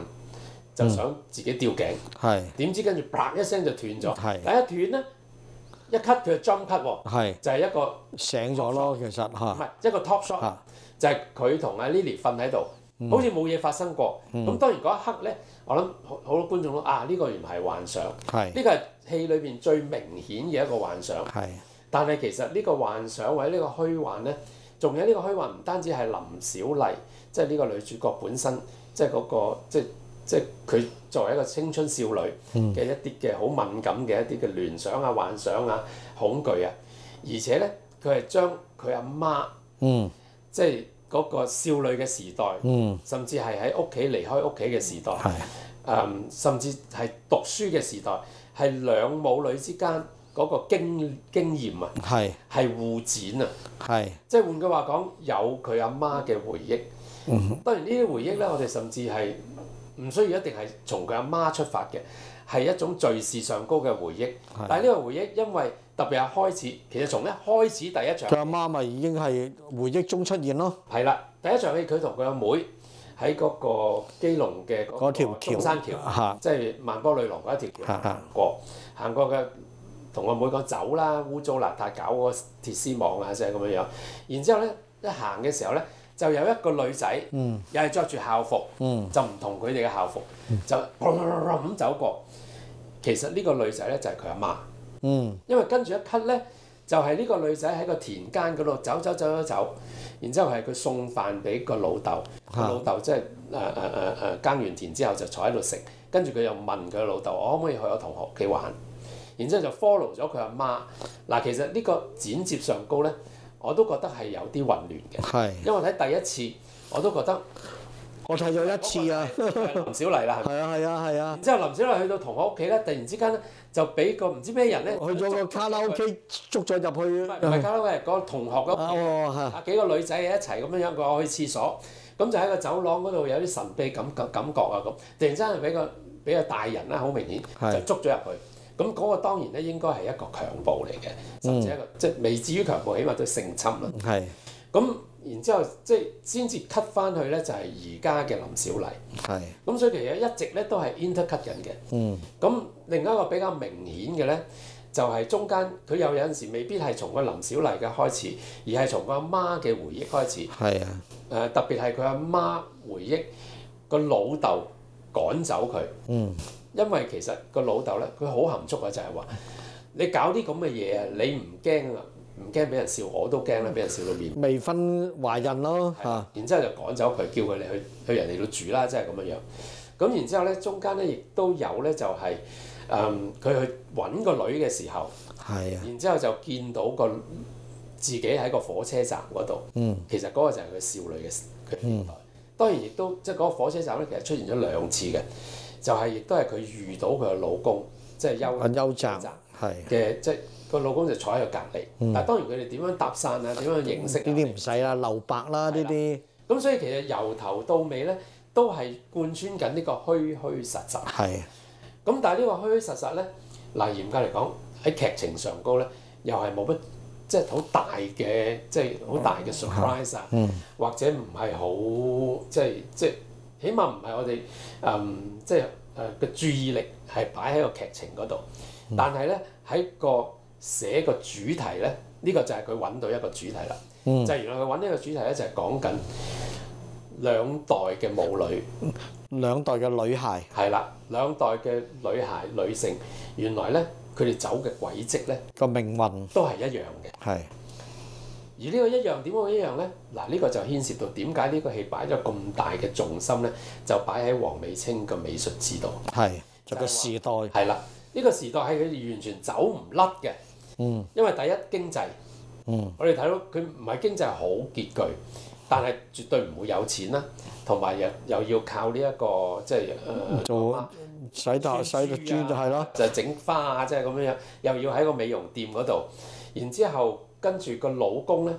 就想自己吊頸。點知跟住啪一聲就斷咗。但一斷咧，一 cut 佢就 jump cut 喎。就係一個醒咗咯，其實嚇。唔係一個 top shot，就係佢同阿 Lily 瞓喺度，好似冇嘢發生過。咁當然嗰一刻咧，我諗好多觀眾都呢個原來係幻想。呢個係戲裏邊最明顯嘅一個幻想。但係其實呢個幻想或者呢個虛幻咧，仲有呢個虛幻唔單止係林小麗，即係呢個女主角本身，即係嗰個即係佢作為一個青春少女嘅一啲嘅好敏感嘅一啲嘅聯想啊、幻想啊、恐懼啊，而且咧佢係將佢阿媽，即係嗰個少女嘅時代，甚至係喺屋企離開屋企嘅時代，甚至係讀書嘅時代，係兩母女之間嗰個經驗啊，係互剪啊，即係換句話講，有佢阿媽嘅回憶。當然呢啲回憶咧，我哋甚至係唔需要一定係從佢阿媽出發嘅，係一種敘事上高嘅回憶。但係呢個回憶，因為特別係開始，其實從一開始第一場，佢阿媽咪已經係回憶中出現咯。係啦，第一場戲佢同佢阿妹喺嗰個基隆嘅嗰條中山橋，即係萬波女郎嗰一條橋行過嘅，同阿妹講走啦，污糟邋遢，搞個鐵絲網啊，即係咁樣樣。然之後咧，一行嘅時候咧，就有一個女仔，又係着住校服，就唔同佢哋嘅校服，就咁走過。其實呢個女仔咧就係佢阿媽，因為跟住一 cut 咧，就係呢個女仔喺個田間嗰度走，然之後係佢送飯俾個老豆，個老豆即係耕完田之後就坐喺度食，跟住佢又問佢老豆：我可唔可以去我同學屋企玩？然之後就 follow 咗佢阿媽。嗱，其實呢個剪接上高咧，我都覺得係有啲混亂嘅，因為睇第一次我都覺得。我睇咗一次啊，林小麗啦，係咪？係啊。然之後林小麗去到同學屋企咧，突然之間咧就俾個唔知咩人咧，去咗個卡拉 OK 捉咗入去。唔係卡拉 OK，嗰個同學嗰幾個女仔一齊咁樣樣，佢去廁所，咁就喺個走廊嗰度有啲神秘感覺啊咁。突然之間俾個大人啦，好明顯就捉咗入去。咁嗰個當然咧應該係一個強暴嚟嘅，甚至一個即係未至於強暴，起碼都性侵啦。咁然之後即係先至 cut 翻去咧，就係而家嘅林小麗。咁所以其實一直咧都係 intercut 緊嘅。咁另一個比較明顯嘅咧，就係中間佢有陣時未必係從個林小麗嘅開始，而係從個阿媽嘅回憶開始。特別係佢阿媽回憶個老豆趕走佢。因為其實個老豆咧，佢好含蓄啊，就係話你搞啲咁嘅嘢啊，你唔驚啊？唔驚俾人笑，我都驚啦，俾人笑到面。未婚懷孕咯嚇。然之後就趕走佢，叫佢哋去人哋度住啦，即係咁樣樣。咁然之後咧，中間咧亦都有咧，就係佢去揾個女嘅時候，然之後就見到自己喺個火車站嗰度。其實嗰個就係佢少女嘅年代。當然亦都即係嗰個火車站咧，其實出現咗2次嘅，就係亦都係佢遇到佢嘅老公，即係邱澤嘅即係。個老公就坐喺佢隔離，但係當然佢哋點樣搭訕啊，點樣認識呢啲唔使啦，留白啦呢啲。咁所以其實由頭到尾咧，都係貫穿緊呢個虛虛實實。咁但係呢個虛虛實實咧，嗱嚴格嚟講喺劇情上高咧，又係冇乜即係好大嘅，即係好大嘅 surprise 啊，或者唔係好即係起碼唔係我哋即係嘅注意力係擺喺個劇情嗰度，但係咧喺個寫個主題咧，呢個就係佢揾到一個主題啦。就係原來佢揾呢個主題咧，就係講緊兩代嘅母女，兩代嘅女孩。係啦，兩代嘅女孩女性，原來咧佢哋走嘅軌跡咧，個命運都係一樣嘅。而呢個一樣點會一樣咧？嗱，呢個就牽涉到點解呢個戲擺咗咁大嘅重心咧，就擺喺黃美清嘅美術指導。就個時代。係啦，呢個時代係佢哋完全走唔甩嘅。因為第一經濟，我哋睇到佢唔係經濟好拮據，但係絕對唔會有錢啦，同埋又要靠呢一個即係做洗頭磚就係咯，就整花啊，即係咁樣樣，又要喺個美容店嗰度，然之後跟住個老公咧，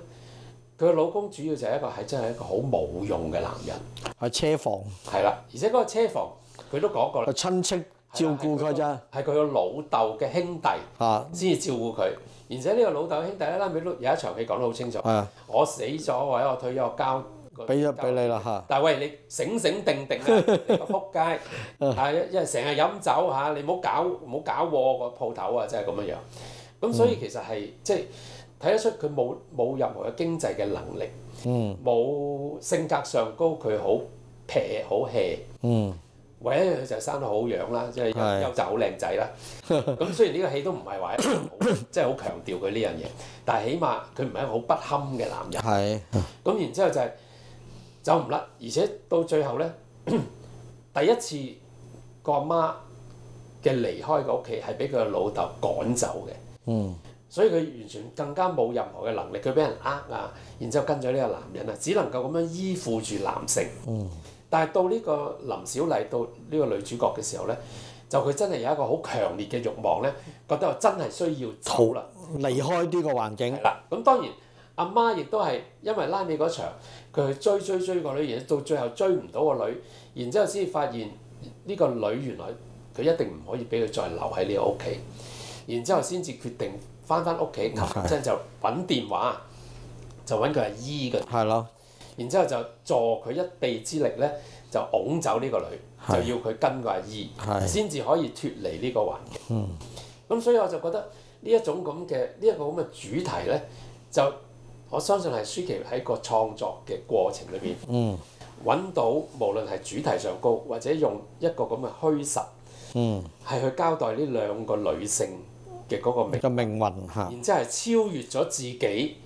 佢個老公主要就係真係一個好冇用嘅男人，係車房。係啦，而且嗰個車房佢都講過啦，親戚照顧佢咋，係佢個老豆嘅兄弟先至照顧佢。而且呢個老豆兄弟咧，拉尾都有一場戲講得好清楚。我死咗或者我退咗，我交俾你啦嚇。但係喂，你醒醒定定啊！你個仆街因為成日飲酒嚇，你唔好搞禍個鋪頭啊！即係咁樣樣。咁所以其實係即係睇得出佢冇任何嘅經濟嘅能力，冇性格上高佢好撇好 hea。唯一一樣嘢就係生得好樣啦，即係優就好靚仔啦。咁雖然呢個戲都唔係話即係好強調佢呢樣嘢，但係起碼佢唔係一個好不堪嘅男人。咁然之後就係走唔甩，而且到最後咧，第一次個阿媽嘅離開個屋企係俾佢個老豆趕走嘅。所以佢完全更加冇任何嘅能力，佢俾人啊，然之後跟咗呢個男人啊，只能夠咁樣依附住男性。但係到呢個林小麗到呢個女主角嘅時候咧，就佢真係有一個好強烈嘅慾望咧，覺得我真係需要走啦，離開呢個環境。係啦，咁當然阿媽亦都係因為拉尾嗰場，佢去追個女，然到最後追唔到個女，然之後先發現呢個女原來佢一定唔可以俾佢再留喺呢個屋企，然之後先至決定翻屋企，求真就揾電話，就揾佢阿姨嘅。係咯。然之後就助佢一臂之力咧，就擁走呢個女，就要佢跟個阿姨，先至可以脫離呢個環境。咁所以我就覺得呢一種咁嘅呢一個咁嘅主題咧，就我相信係舒淇喺個創作嘅過程裏邊，揾到無論係主題上高，或者用一個咁嘅虛實，係去交代呢兩個女性嘅嗰個命運嚇。然之後係超越咗自己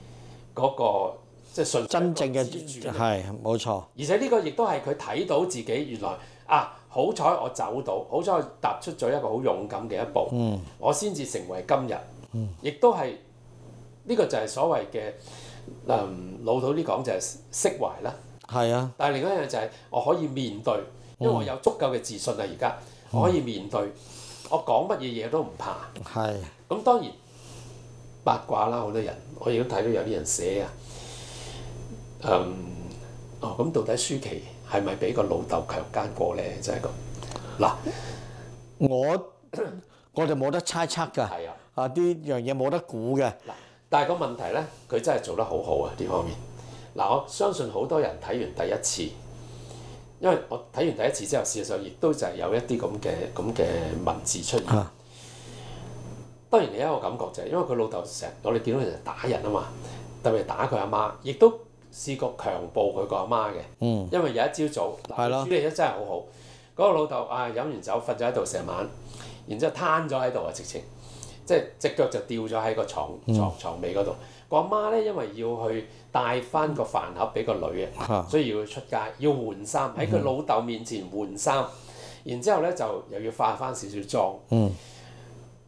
嗰個。即係真正嘅係冇錯，而且呢個亦都係佢睇到自己原來好彩我走到，好彩我踏出咗一個好勇敢嘅一步，我先至成為今日，亦都係呢個就係所謂嘅老土啲講就係釋懷啦。係啊，但係另一樣就係我可以面對，因為我有足夠嘅自信啦。而家我可以面對，我講乜嘢嘢都唔怕。係。咁當然八卦啦，好多人我亦都睇到有啲人寫啊。咁到底舒淇係咪俾個老豆強姦過咧？就係咁嗱，我哋冇得猜測㗎。係啊，呢樣嘢冇得估嘅。嗱，但係個問題咧，佢真係做得好好啊！呢方面嗱，我相信好多人睇完第一次，因為我睇完第一次之後，事實上亦都就係有一啲咁嘅文字出現。當然另一個感覺就係因為佢老豆我哋見到佢成日打人啊嘛，特別係打佢阿媽，亦都試過強暴佢個阿媽嘅，因為有一朝早處理得真係好好。嗰個老豆飲完酒瞓咗喺度成晚，然之後攤咗喺度啊，直情即係隻腳就吊咗喺個床尾嗰度。個阿媽咧，因為要去帶翻個飯盒俾個女啊，所以要出街要換衫，喺佢老豆面前換衫，然之後咧就又要化翻少少妝。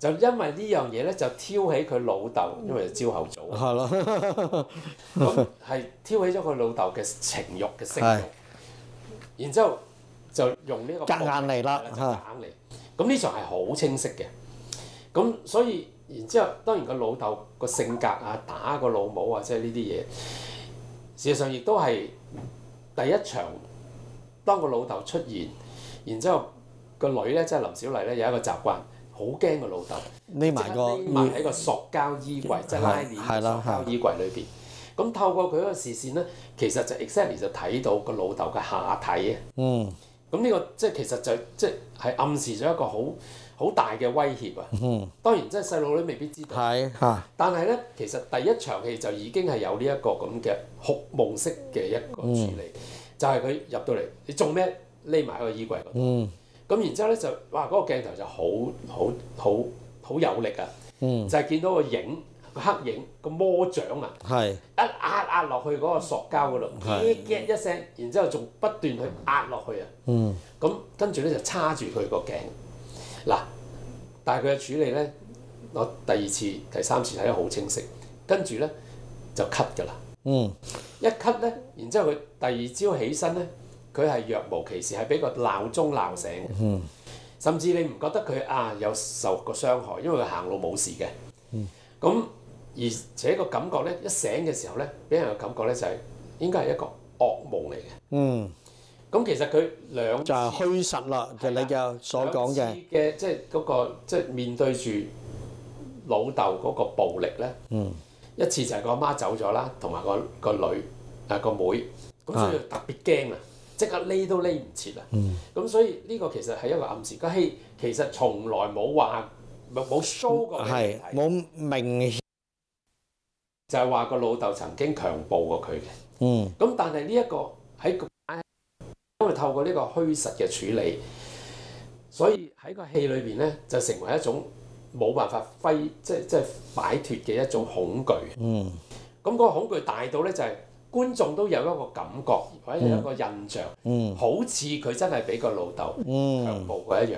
就因為呢樣嘢咧，就挑起佢老豆，因為朝後早，係咯，咁係挑起咗佢老豆嘅情慾嘅性慾，然之後就用呢個夾硬嚟啦，夾硬嚟。咁呢場係好清晰嘅，咁所以然之後當然個老豆個性格打個老母即係呢啲嘢，事實上亦都係第一場，當個老豆出現，然之後個女咧即係林小麗咧有一個習慣。好驚個老豆，匿埋喺個塑膠衣櫃，即係拉鍊嘅塑膠衣櫃裏邊。咁透過佢嗰個視線咧，其實就 exactly 就睇到個老豆嘅下體啊。咁呢個即係其實就即係暗示咗一個好大嘅威脅啊。當然即係細路女未必知道。但係咧，其實第一場戲就已經係有呢一個咁嘅酷夢式嘅一個處理，就係佢入到嚟，你做咩匿埋喺個衣櫃嗰度？咁然之後咧就哇嗰個鏡頭就好有力啊！就係見到個影個黑影個魔掌一壓落去嗰個塑膠嗰度，一聲，然之後仲不斷去壓落去啊！咁跟住咧就叉住佢個頸嗱，但係佢嘅處理咧，我第二次、第三次睇得好清晰，跟住咧就 cut 㗎啦。一 cut 咧，然之後佢第二朝起身咧。佢係若無其事，係俾個鬧鐘鬧醒嘅，甚至你唔覺得佢有受過傷害，因為佢行路冇事嘅。咁而且個感覺咧，一醒嘅時候咧，俾人嘅感覺咧就係應該係一個噩夢嚟嘅。咁其實佢兩次就係虛實啦，就你嘅所講嘅即係嗰個即係面對住老豆嗰個暴力咧。一次就係個阿媽走咗啦，同埋個女個妹，咁所以特別驚啊！即刻匿都匿唔切啊！咁所以呢個其實係一個暗示。個戲其實從來冇話冇 show 過俾你睇，冇明顯就係話個老豆曾經強暴過佢嘅。咁但係呢一個因為透過呢個虛實嘅處理，所以喺個戲裏邊咧就成為一種冇辦法即係擺脫嘅一種恐懼。咁嗰個恐懼大到咧就係。觀眾都有一個感覺，或者有一個印象，好似佢真係俾個老豆強暴過一樣。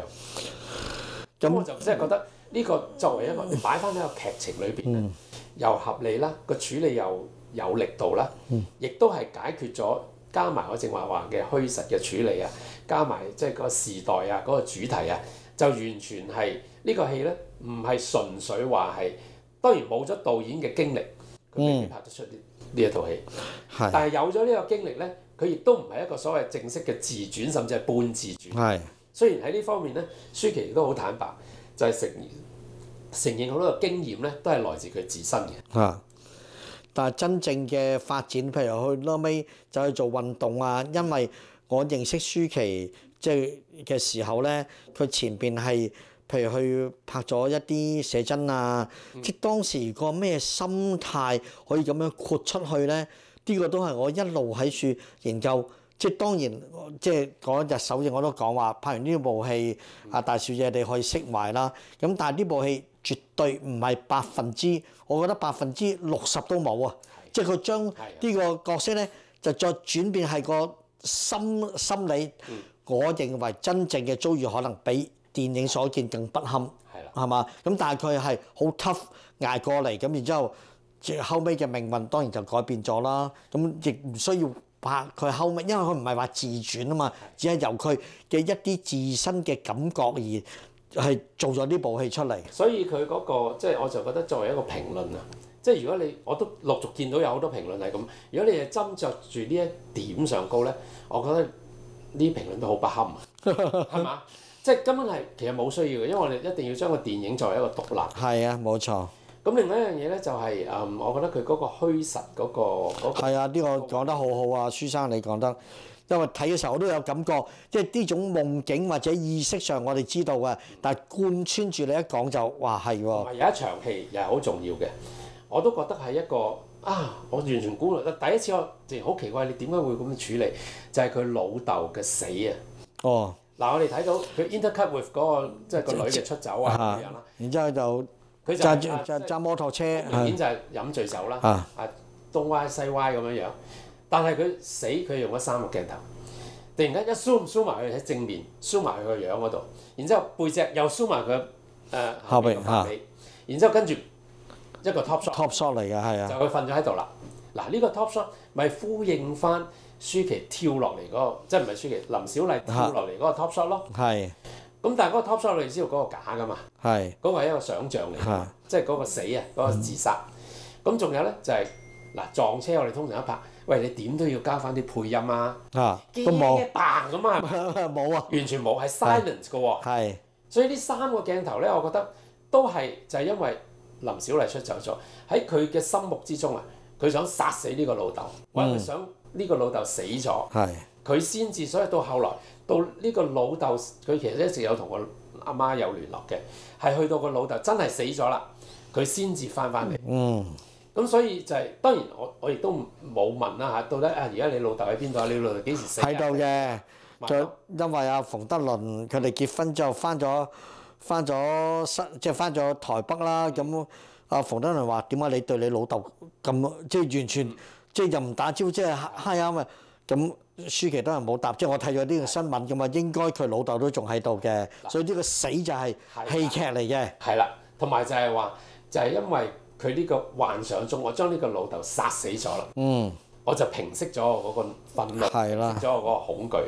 咁我就真係覺得呢個作為一個你擺翻喺個劇情裏邊咧，又合理啦，個處理又有力度啦，亦都係解決咗，加埋我正話嘅虛實嘅處理啊，加埋即係個時代啊嗰個主題啊，就完全係呢個戲咧，唔係純粹話係，當然冇咗導演嘅經歷，佢未必拍得出呢一套戲。但係有咗呢個經歷咧，佢亦都唔係一個所謂正式嘅自傳，甚至係半自傳。雖然喺呢方面咧，舒淇亦都好坦白，就係承認好多嘅經驗咧，都係來自佢自身嘅。但係真正嘅發展，譬如去後尾就去做運動啊，因為我認識舒淇即係嘅時候咧，佢前邊係譬如去拍咗一啲寫真啊，即係當時個咩心態可以咁樣豁出去咧？呢個都係我一路喺處研究。即係當然，即係嗰日首映我都講話，拍完呢部戲，大小姐你可以釋懷啦。咁但係呢部戲絕對唔係我覺得60%都冇啊！即係佢將呢個角色咧，就再轉變係個心理。我認為真正嘅遭遇可能比電影所見更不堪，係嘛？咁但係佢係好 tough 捱過嚟，咁然之後後尾嘅命運當然就改變咗啦。咁亦唔需要拍佢後尾，因為佢唔係話自傳啊嘛，只係由佢嘅一啲自身嘅感覺而係做咗呢部戲出嚟。所以佢嗰個即係我就覺得作為一個評論啊，即係如果我都陸續見到有好多評論係咁，如果你係斟酌住呢一點上高咧，我覺得呢啲評論都好不堪啊，係嘛？即係根本係其實冇需要嘅，因為我哋一定要將個電影作為一個獨立。係啊，冇錯。咁另外一樣嘢咧就係我覺得佢嗰個虛實嗰個係啊，呢個講得好好啊，舒生你講得，因為睇嘅時候我都有感覺，即係呢種夢境或者意識上我哋知道嘅，但係貫穿住你一講就哇係喎。同埋有一場戲又係好重要嘅，我都覺得係一個我完全估唔到。第一次我自然好奇怪，你點解會咁樣處理？就係佢老豆嘅死啊！哦。嗱，我哋睇到佢 intercut with 嗰個即係個女嘅出走啊咁樣啦。然之後就佢揸摩托車，明顯就係飲醉酒啦，東歪西歪咁樣樣。但係佢死，佢用咗3個鏡頭，突然間一 zoom 埋佢喺正面，zoom 埋佢個樣嗰度，然之後背脊又 zoom 埋佢後邊個髮尾，然之後跟住一個 top shot 嚟嘅，係啊，就佢瞓咗喺度啦。嗱，呢個 top shot 咪呼應翻舒淇跳落嚟嗰個，即係唔係舒淇林小麗跳落嚟嗰個 top shot 咯。係。咁但係嗰個 top shot 你知道嗰個假噶嘛？係。嗰個係一個想像嚟嘅，即係嗰個死啊，嗰個自殺。咁仲有咧就係撞車，我哋通常一拍，喂你點都要加翻啲配音啊。都冇。嘭咁啊！冇啊！完全冇，係 silence 嘅喎。係。所以呢3個鏡頭咧，我覺得都係就係因為林小麗出走咗，喺佢嘅心目之中啊，佢想殺死呢個老豆，或者佢想呢個老豆死咗，佢先至，所以到後來到呢個老豆，佢其實一直有同個阿媽有聯絡嘅，係去到個老豆真係死咗啦，佢先至翻嚟。咁所以就係當然我亦都冇問啦嚇，到底而家你老豆喺邊度啊？你老豆幾時死啊？喺度嘅，就因為阿馮德倫佢哋結婚之後翻咗台北啦。咁阿馮德倫話：點解你對你老豆咁即係完全即係又唔打招，即係嗨啱啊？咁舒淇都係冇答，即係我睇咗呢個新聞咁啊，應該佢老豆都仲喺度嘅，所以呢個死就係戲劇嚟嘅。係啦，同埋就係話就係因為佢呢個幻想中，我將呢個老豆殺死咗啦。我就平息咗我嗰個憤怒，平息咗我嗰個恐懼。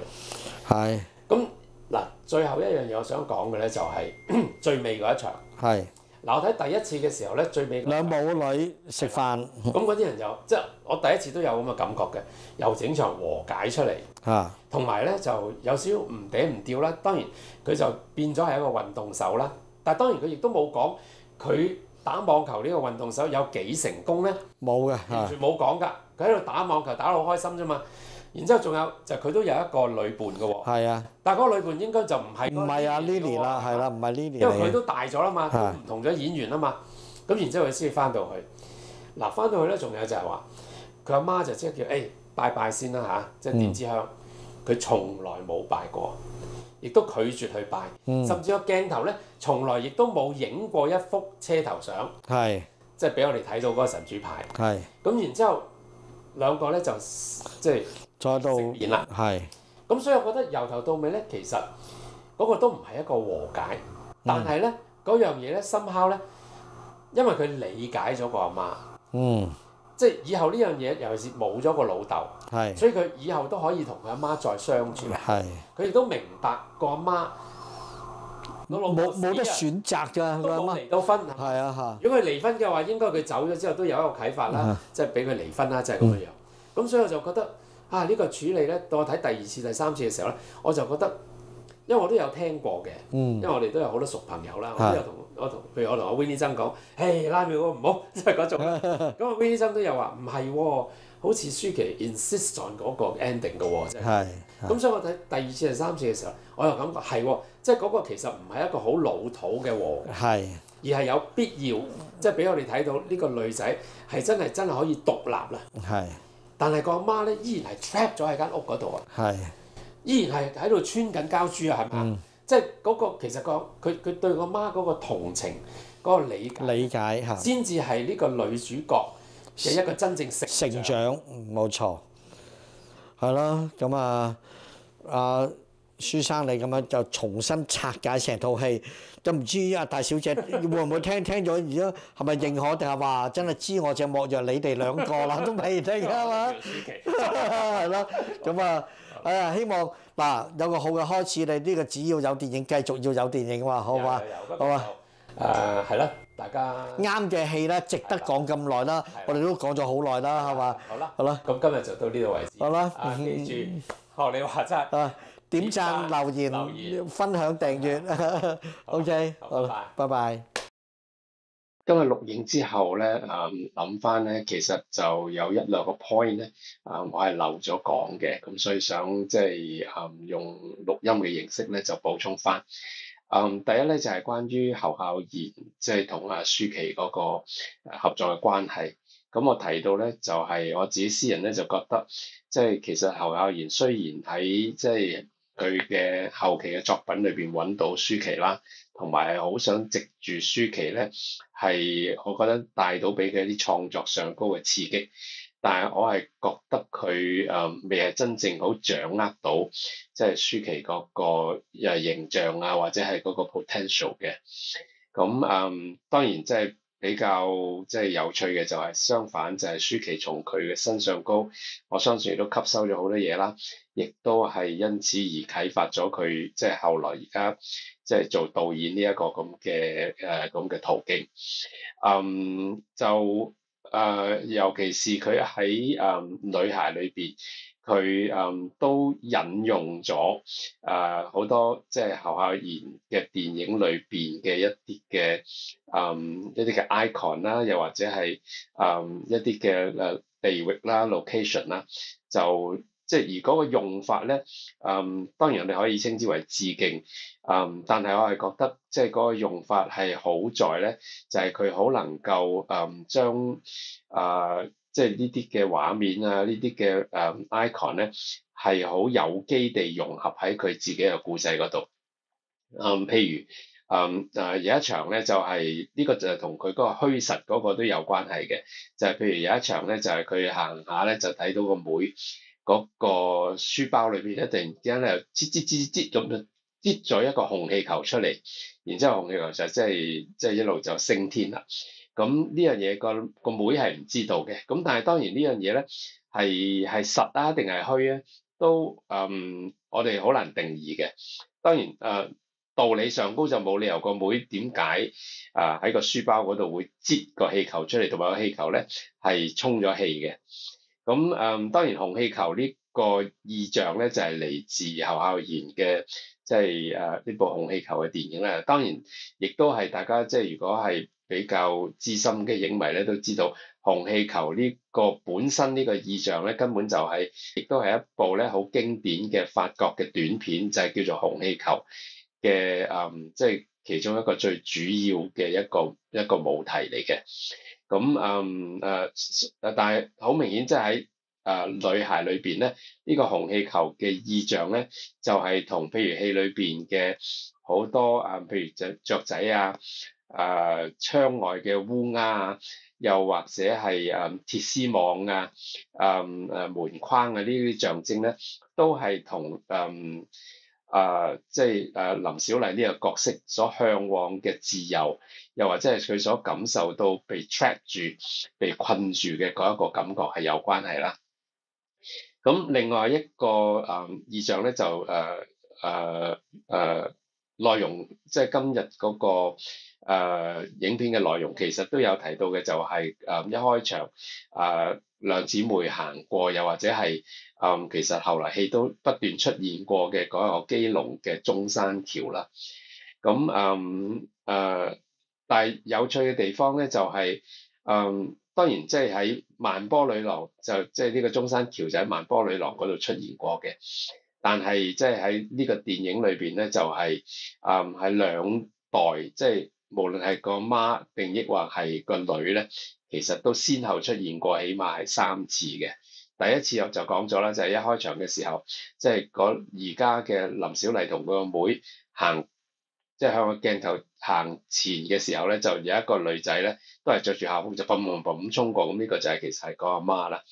係。咁嗱，最後一樣嘢我想講嘅咧，就係最尾嗰一場。係。嗱，我睇第一次嘅時候咧，最尾兩母女食飯。咁嗰啲人就即係我第一次都有咁嘅感覺嘅，又整場和解出嚟。同埋咧就有少少唔嗲唔吊啦。當然佢就變咗係一個運動手啦。但係當然佢亦都冇講佢打網球呢個運動手有幾成功咧。冇嘅，完全冇講㗎。佢喺度打網球打得好開心啫嘛。然之後仲有就佢都有一個女伴嘅喎。係啊。但係嗰個女伴應該就唔係阿 Lily 啦，係啦，唔係 Lily。因為佢都大咗啦嘛，都唔同咗演員啊嘛。咁然之後佢先至翻到去。嗱，翻到去咧，仲有就係話佢阿媽就即係叫拜拜先啦嚇，即係點支香。佢從來冇拜過，亦都拒絕去拜，甚至個鏡頭咧，從來亦都冇影過一幅車頭相。係。即係俾我哋睇到嗰個神主牌。係。咁然之後兩個咧就即係再到食面啦。係。咁所以我覺得由頭到尾咧，其實嗰個都唔係一個和解，但係咧嗰樣嘢咧somehow咧，因為佢理解咗個阿媽，即係以後呢樣嘢，尤其是冇咗個老豆，所以佢以後都可以同佢阿媽再相處。佢亦都明白個阿媽冇得選擇㗎，都冇離到婚。如果佢離婚嘅話，應該佢走咗之後都有一個啟發啦，即係俾佢離婚啦，即係咁樣樣。咁所以我就覺得呢個處理咧，到我睇第二次、第三次嘅時候咧，我就覺得，因為我都有聽過嘅，因為我哋都有好多熟朋友啦，我都有譬如我同阿 Winnie 曾講，拉廟嗰唔好，即係嗰種。咁阿 Winnie 曾都有話唔係喎，好似舒淇 insist on 嗰個 ending 嘅喎，即係。咁所以我睇第二次、第三次嘅時候，我又感覺係喎，即係嗰個其實唔係一個好老土嘅和，而係有必要，即係俾我哋睇到呢個女仔係真係可以獨立啦。但係個阿媽咧依然係 trap 咗喺間屋嗰度啊，依然係喺度穿緊膠珠啊，係咪？即係嗰個其實佢對個媽嗰個同情嗰個理解先至係呢個女主角嘅一個真正成長。冇錯，係咯。咁阿書生你咁樣就重新拆解成套戲，都唔知阿大小姐會唔會聽咗？而家係咪認可定係話真係知我隻莫若你哋兩個啦？都未定啊嘛，係咯。咁希望嗱有個好嘅開始，你呢個只要有電影，繼續要有電影嘛，好嘛？好嘛？係啦，大家啱嘅戲啦，值得講咁耐啦，我哋都講咗好耐啦，係嘛？好啦，咁今日就到呢度為止。好啦，記住學你話齋。點讚、留言、分享、訂閱。OK，好，拜拜。今日錄影之後咧，諗翻咧，其實就有一兩個 point 咧，我係漏咗講嘅，咁所以想即係用錄音嘅形式咧就補充翻。第一咧就係關於侯孝賢即係同阿舒淇嗰個合作嘅關係。咁我提到咧就係我自己私人咧就覺得，即係其實侯孝賢雖然喺即係佢嘅後期嘅作品裏邊揾到舒淇啦，同埋係好想藉住舒淇咧，係我覺得帶到俾佢一啲創作上高嘅刺激。但係我係覺得佢未係真正好掌握到即係舒淇嗰個形象啊，或者係嗰個 potential 嘅。咁當然即係比較即係有趣嘅就係相反，就係舒淇從佢嘅身上高，我相信亦都吸收咗好多嘢啦，亦都係因此而啟發咗佢即係後來而家即係做導演呢一個咁嘅途徑。尤其是佢喺女孩裏邊，佢都引用咗好多即係侯孝賢嘅電影裏邊嘅一啲嘅 icon 啦，又或者係一啲嘅地域啦、location 啦，就即係而嗰個用法咧，當然我哋可以稱之為致敬，但係我係覺得即係嗰個用法係好在咧，就係佢好能夠將即係呢啲嘅畫面啊，呢啲嘅icon 咧係好有機地融合喺佢自己嘅故仔嗰度。譬如有一場咧就係呢個就係同佢嗰個虛實嗰個都有關係嘅，就係譬如有一場咧就係佢行下咧就睇到個妹嗰個書包裏邊咧突然之間咧擠咁就擠咗一個紅氣球出嚟，然之後紅氣球就即係一路就升天啦。咁呢樣嘢個妹係唔知道嘅，咁但係當然呢樣嘢咧係實啊定係虛啊，都我哋好難定義嘅。當然道理上高就冇理由個妹點解喺個書包嗰度會擠個氣球出嚟，同埋個氣球咧係充咗氣嘅。咁當然紅氣球呢個意象咧就係嚟自侯孝賢嘅即係呢部紅氣球嘅電影啦。當然亦都係大家即係如果係比較資深嘅影迷咧都知道，紅氣球呢個本身呢個意象咧根本就係亦都係一部咧好經典嘅法國嘅短片，就係叫做紅氣球嘅即係其中一個最主要嘅一個母題嚟嘅。咁但係好明顯即係喺女孩裏邊咧，呢個紅氣球嘅意象咧就係同譬如戲裏邊嘅好多譬如雀仔啊、窗外嘅烏鴉啊，又或者係鐵絲網啊、門框啊呢啲象徵咧，都係同即係林小麗呢個角色所向往嘅自由，又或者係佢所感受到被 trap 住、被困住嘅嗰一個感覺係有關係啦。咁另外一個意象咧就內容，即係今日嗰個影片嘅內容，其實都有提到嘅，就係一開場兩姊妹行過，又或者係其實後來戲都不斷出現過嘅嗰個基隆嘅中山橋啦。咁但係有趣嘅地方咧就係當然即係喺萬波女郎就即係呢個中山橋就喺萬波女郎嗰度出現過嘅。但係即係喺呢個電影裏邊咧，就係係兩代，即係無論係個媽定抑或係個女咧，其實都先後出現過，起碼係3次嘅。第一次我就講咗啦，就係一開場嘅時候，即係而家嘅林小麗同佢個妹行，即係向個鏡頭行前嘅時候咧，就有一個女仔咧，都係着住校服就砰砰砰咁衝過，咁呢個就係其實係個阿媽啦。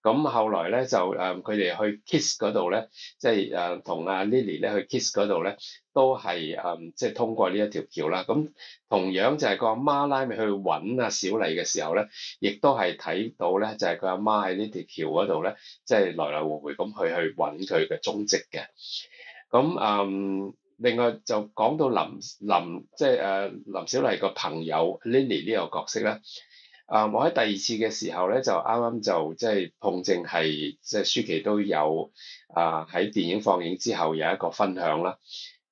咁後來咧就佢哋去 kiss 嗰度咧，即係同阿 Lily 咧去 kiss 嗰度咧，都係即係通過呢一條橋啦。咁同樣就係個阿媽拉尾去揾阿小麗嘅時候咧，亦都係睇到咧，就係佢阿媽喺呢條橋嗰度咧，即係來來回回咁去揾佢嘅蹤跡嘅。咁另外就講到即係林小麗個朋友 Lily 呢個角色咧。我喺第二次嘅時候咧，就啱啱就即係碰正係即係舒淇都有喺電影放映之後有一個分享啦。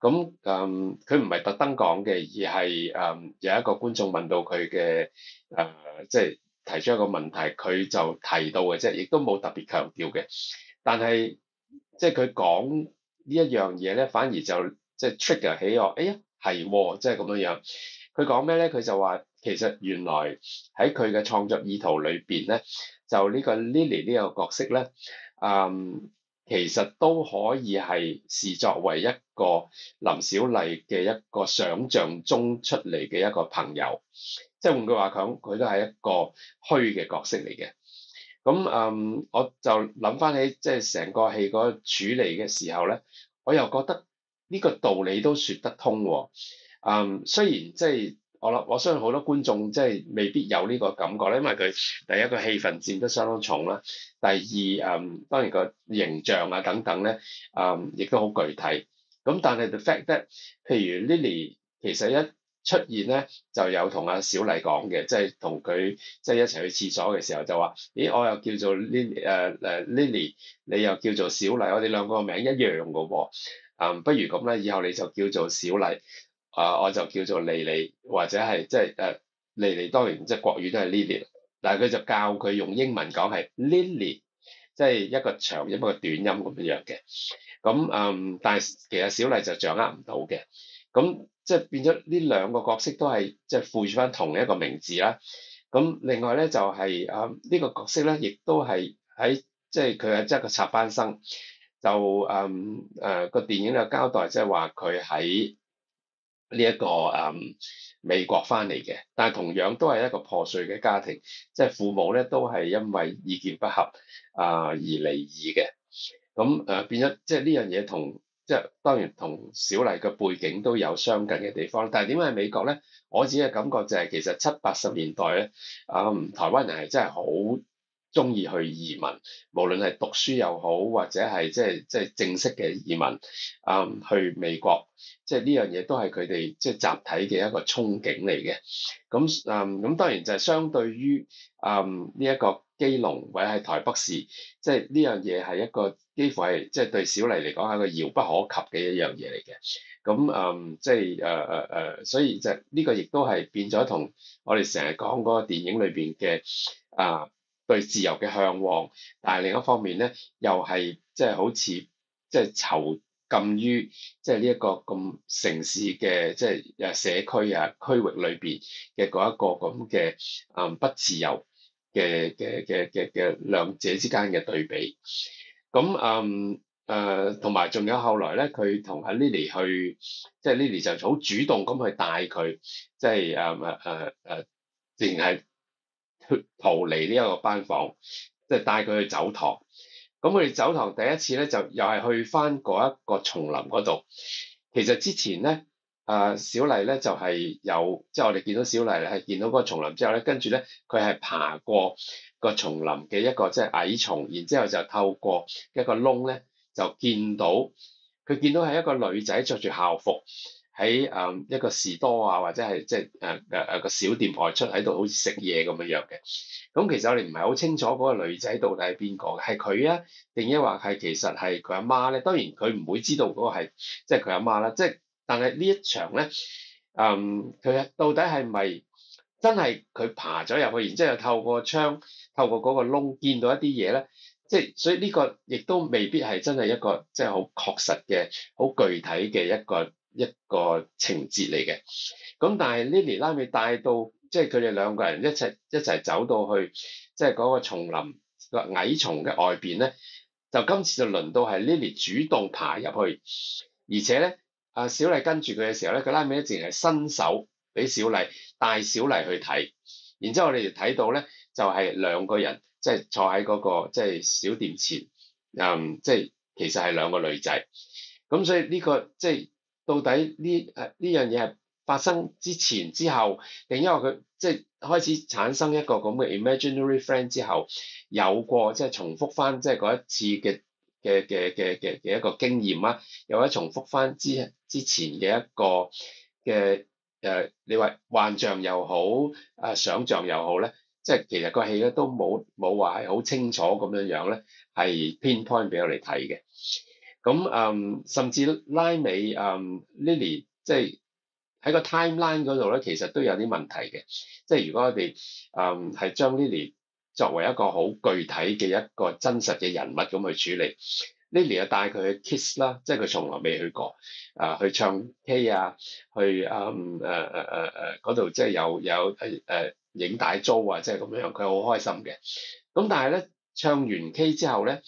咁佢唔係特登講嘅，而係有一個觀眾問到佢嘅即係提出一個問題，佢就提到嘅啫，亦都冇特別強調嘅。但係即係佢講呢一樣嘢咧，反而就即係 trigger 起我，哎呀係喎，即係咁樣樣。佢講咩咧？佢就話其實原來喺佢嘅創作意圖裏邊咧，就呢個 Lily 呢個角色咧，其實都可以係視作為一個林小麗嘅一個想像中出嚟嘅一個朋友，即係換句話講，佢都係一個虛嘅角色嚟嘅。咁我就諗翻起即係成個戲嗰個處理嘅時候咧，我又覺得呢個道理都説得通喎。雖然即係我相信好多觀眾即係未必有呢個感覺咧，因為佢第一個戲份佔得相當重啦，第二當然個形象啊等等咧，亦都好具體。咁但係 the fact that 譬如 Lily 其實一出現咧，就有同阿小麗講嘅，即係同佢即係一齊去廁所嘅時候就話：咦，我又叫做 Lily，你又叫做小麗，我哋兩個名一樣嘅喎。不如咁咧，以後你就叫做小麗。我就叫做莉莉，或者係即係莉莉，當然即係國語都係 Lily，但係佢就教佢用英文講係 Lily，即係一個長音一個短音咁樣嘅。咁但係其實小麗就掌握唔到嘅。咁即係變咗呢兩個角色都係即係賦予翻同一個名字啦。咁另外咧就係呢個角色咧，亦都係喺即係佢係即係個插班生，就個電影嘅交代即係話佢喺呢一個美國翻嚟嘅，但係同樣都係一個破碎嘅家庭，即係父母咧都係因為意見不合而離異嘅。咁變咗即係呢樣嘢同即係當然同小麗嘅背景都有相近嘅地方，但係點解喺美國咧？我自己嘅感覺就係其實70、80年代咧，台灣人係真係好中意去移民，無論係讀書又好，或者係即係正式嘅移民，去美國，即係呢樣嘢都係佢哋即係集體嘅一個憧憬嚟嘅。咁當然就係相對於呢一個基隆或者係台北市，即係呢樣嘢係一個幾乎係即係對小麗嚟講係一個遙不可及嘅一樣嘢嚟嘅。咁即係所以就呢個亦都係變咗同我哋成日講嗰個電影裏邊嘅對自由嘅向往，但係另一方面咧，又係即係好似即係囚禁於即係呢一個咁城市嘅即係社區區域裏邊嘅嗰一個咁嘅不自由嘅兩者之間嘅對比。咁同埋仲有後來咧，佢同阿 Lily 去，即係 Lily 就好主動咁去帶佢，即係淨係逃離呢一個班房，即係帶佢去走堂。咁佢哋走堂第一次咧，就又係去翻嗰一個叢林嗰度。其實之前咧，小麗咧就係有，即係我哋見到小麗係見到嗰個叢林之後咧，跟住咧佢係爬過個叢林嘅一個即係矮叢，然之後就透過一個窿咧，就見到佢見到係一個女仔着住校服喺一個士多啊，或者係即係個小店外出喺度好似食嘢咁樣樣嘅。咁其實我哋唔係好清楚嗰個女仔到底係邊個，係佢啊，定抑或係其實係佢阿媽咧？當然佢唔會知道嗰個係即係佢阿媽啦。即係但係呢一場咧，佢到底係咪真係佢爬咗入去，然之後又透過窗、透過嗰個窿見到一啲嘢咧？即係所以呢個亦都未必係真係一個即係好確實嘅、好具體嘅一個情節嚟嘅。咁但係 Lily 拉尾帶到。即係佢哋兩個人一齊走到去，即係嗰個叢林個矮叢嘅外邊咧，就今次就輪到係 Lily 主動爬入去，而且咧，阿小麗跟住佢嘅時候咧，佢拉尾一直係伸手俾小麗帶小麗去睇，然之後我哋就睇到咧，就係兩個人即係坐喺嗰個即係小店前，即係其實係兩個女仔，咁所以呢個即係到底呢樣嘢係發生之前之後，定因為佢即係開始產生一個咁嘅 imaginary friend 之後，有過即係重複翻即係嗰一次嘅一個經驗啊，又或者重複翻之前嘅一個嘅你話幻象又好，想像又好咧，即係其實個戲咧都冇話係好清楚咁樣樣咧，係 pinpoint 俾我哋睇嘅。咁甚至拉尾Lily 即係。喺個 timeline 嗰度咧，其實都有啲問題嘅。即係如果我哋係將 Lily 作為一個好具體嘅一個真實嘅人物咁去處理，Lily 又帶佢去 kiss 啦，即係佢從來未去過去唱 K 啊，去嗰度即係有影帶租啊，即係咁樣，佢好開心嘅。咁但係咧唱完 K 之後咧，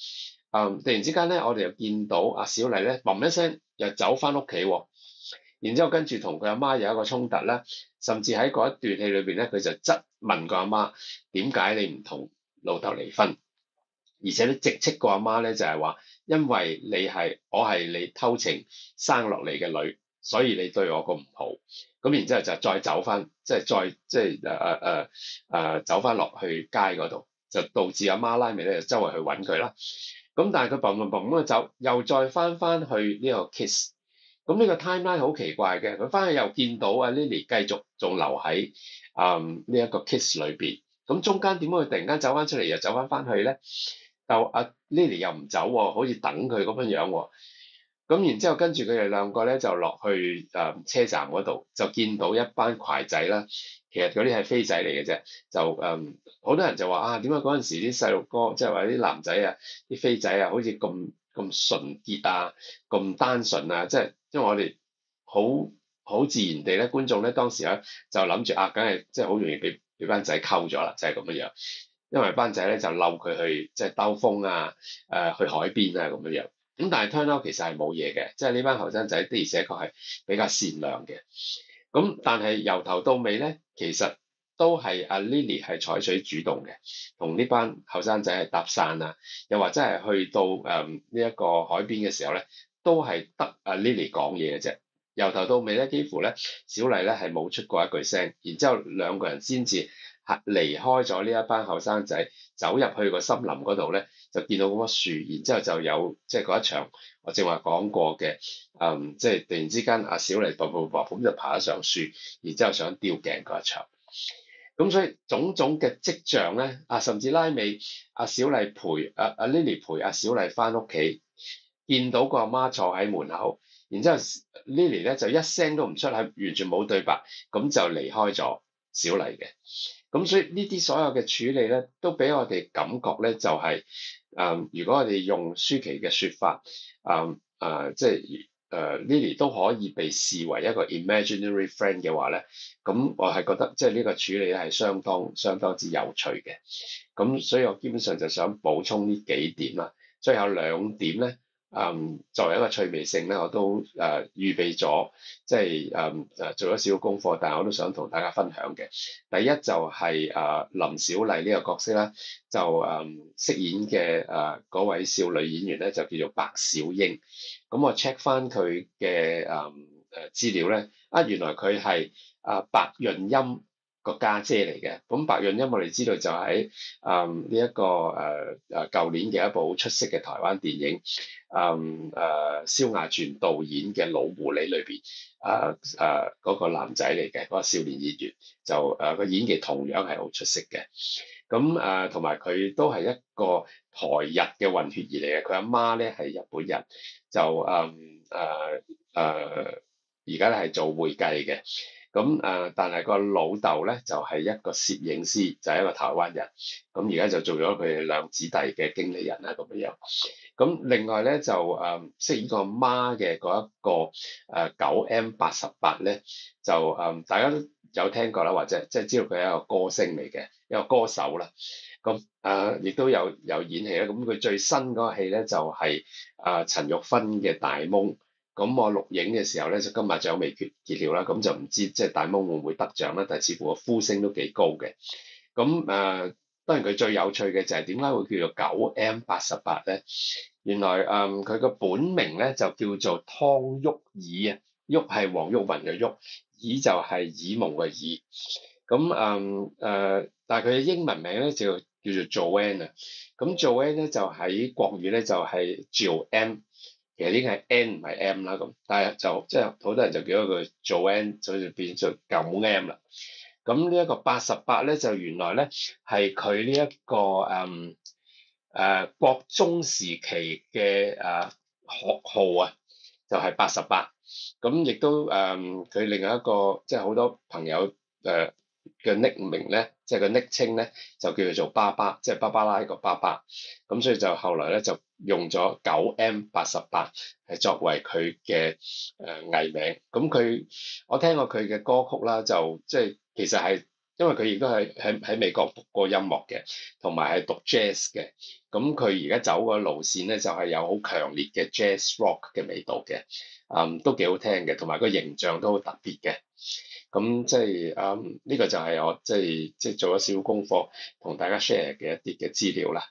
突然之間咧，我哋又見到阿小麗咧，嘣一聲又走翻屋企喎。然之後跟住同佢阿媽有一個衝突啦，甚至喺嗰一段戲裏邊咧，佢就質問個阿媽點解你唔同老豆離婚，而且咧直斥個阿媽咧就係話，因為我係你偷情生落嚟嘅女，所以你對我咁唔好。咁然之後就再走翻，走翻落去街嗰度，就導致阿媽拉尾咧就周圍去揾佢啦。咁但係佢砰砰砰咁走，又再翻去呢個 kiss。咁呢個 timeline 好奇怪嘅，佢翻去又見到阿 Lily 繼續仲留喺呢一個 kiss 裏邊，咁中間點解佢突然間走翻出嚟又走翻去咧？就阿 Lily 又唔走喎，好似等佢咁樣喎。咁然之後跟住佢哋兩個咧就落去車站嗰度，就見到一班攜仔啦。其實嗰啲係飛仔嚟嘅啫，就好多人就話點解嗰陣時啲細路哥即係話啲男仔啊、啲飛仔啊，好似咁純潔啊、咁單純啊，即係因為我哋好自然地咧，觀眾咧當時咧就諗住梗係即係好容易俾班仔溝咗啦，就係咁樣樣。因為班仔咧就嬲佢去即係兜風啊、去海邊啊咁樣樣。咁但係 turn out 其實係冇嘢嘅，即係呢班後生仔的而且確係比較善良嘅。咁但係由頭到尾咧，其實都係阿 Lily 係採取主動嘅，同呢班後生仔係搭訕啊，又或者係去到呢一個海邊嘅時候咧，都係得阿 Lily 講嘢嘅啫。由頭到尾咧，幾乎咧小麗咧係冇出過一句聲，然之後兩個人先至離開咗呢一班後生仔，走入去個森林嗰度咧，就見到嗰棵樹，然之後就有即係嗰一場我正話講過嘅，即係突然之間阿小麗咁就爬咗上樹，然之後想吊頸嗰一場。咁所以種種嘅跡象咧，甚至拉尾阿小麗陪阿 Lily 陪阿小麗翻屋企，見到個阿媽坐喺門口，然之後 Lily 咧就一聲都唔出，係完全冇對白，咁就離開咗小麗嘅。咁所以呢啲所有嘅處理咧，都俾我哋感覺咧，就係如果我哋用舒淇嘅説法，即係Lily 都可以被視為一個 imaginary friend 嘅話咧，咁我係覺得即係呢個處理咧係相當之有趣嘅。咁所以我基本上就想補充呢幾點啦。所以有兩點咧，作為一個趣味性咧，我都預備咗，即係做咗少少功課，但係我都想同大家分享嘅。第一就係林小麗呢個角色啦，就飾演嘅嗰位少女演員咧就叫做白小英。咁我 check 翻佢嘅資料咧，原來佢係白潤音個家姐嚟嘅。咁白潤音我哋知道就喺呢一個舊年嘅一部好出色嘅台灣電影，蕭亞全導演嘅《老狐狸》裏邊嗰個男仔嚟嘅，嗰個少年演員就個演技同樣係好出色嘅。咁同埋佢都係一個台日嘅混血兒嚟嘅，佢阿媽咧係日本人，就而家咧係做會計嘅。咁但係個老豆咧就係一個攝影師，就係一個台灣人。咁而家就做咗佢哋兩子弟嘅經理人啦，咁樣。咁另外咧就飾演個媽嘅嗰一個9M88咧，就大家都有聽過啦，或者即係知道佢係一個歌星嚟嘅，一個歌手啦。咁亦都有演戲啦。咁佢最新嗰個戲咧就係陳玉芬嘅《大夢》。咁我錄影嘅時候咧，就金馬獎未揭曉啦，咁就唔知即係大夢會唔會得獎啦，但係似乎個呼聲都幾高嘅。咁當然佢最有趣嘅就係點解會叫做9M88咧？原來佢個本名咧就叫做湯毓爾啊，毓係黃毓民嘅毓，爾就係耳夢嘅耳。咁但係佢嘅英文名咧就叫做 Joanne 啊。咁 Joanne 咧就喺國語咧就係 Joanne。其實呢個係 N 唔係 M 啦，咁但係就即係好多人就叫咗佢 Joanne，所以就變咗 9M 啦。咁呢一個88咧，就原來咧係佢呢一個國中時期嘅學號啊，就係88。咁亦都佢另外一個即係好多朋友嘅匿名咧，即係個昵稱咧就叫做巴巴，即係芭芭拉個巴巴。咁所以就後來咧就用咗9M88係作為佢嘅藝名。咁我聽過佢嘅歌曲啦，就即係其實係因為佢亦都係喺美國讀過音樂嘅，同埋係讀 jazz 嘅。咁佢而家走個路線咧就係有好強烈嘅 jazz rock 嘅味道嘅，都幾好聽嘅，同埋個形象都好特別嘅。咁即係呢個就係我即係做咗少少功課同大家 share 嘅一啲嘅資料啦。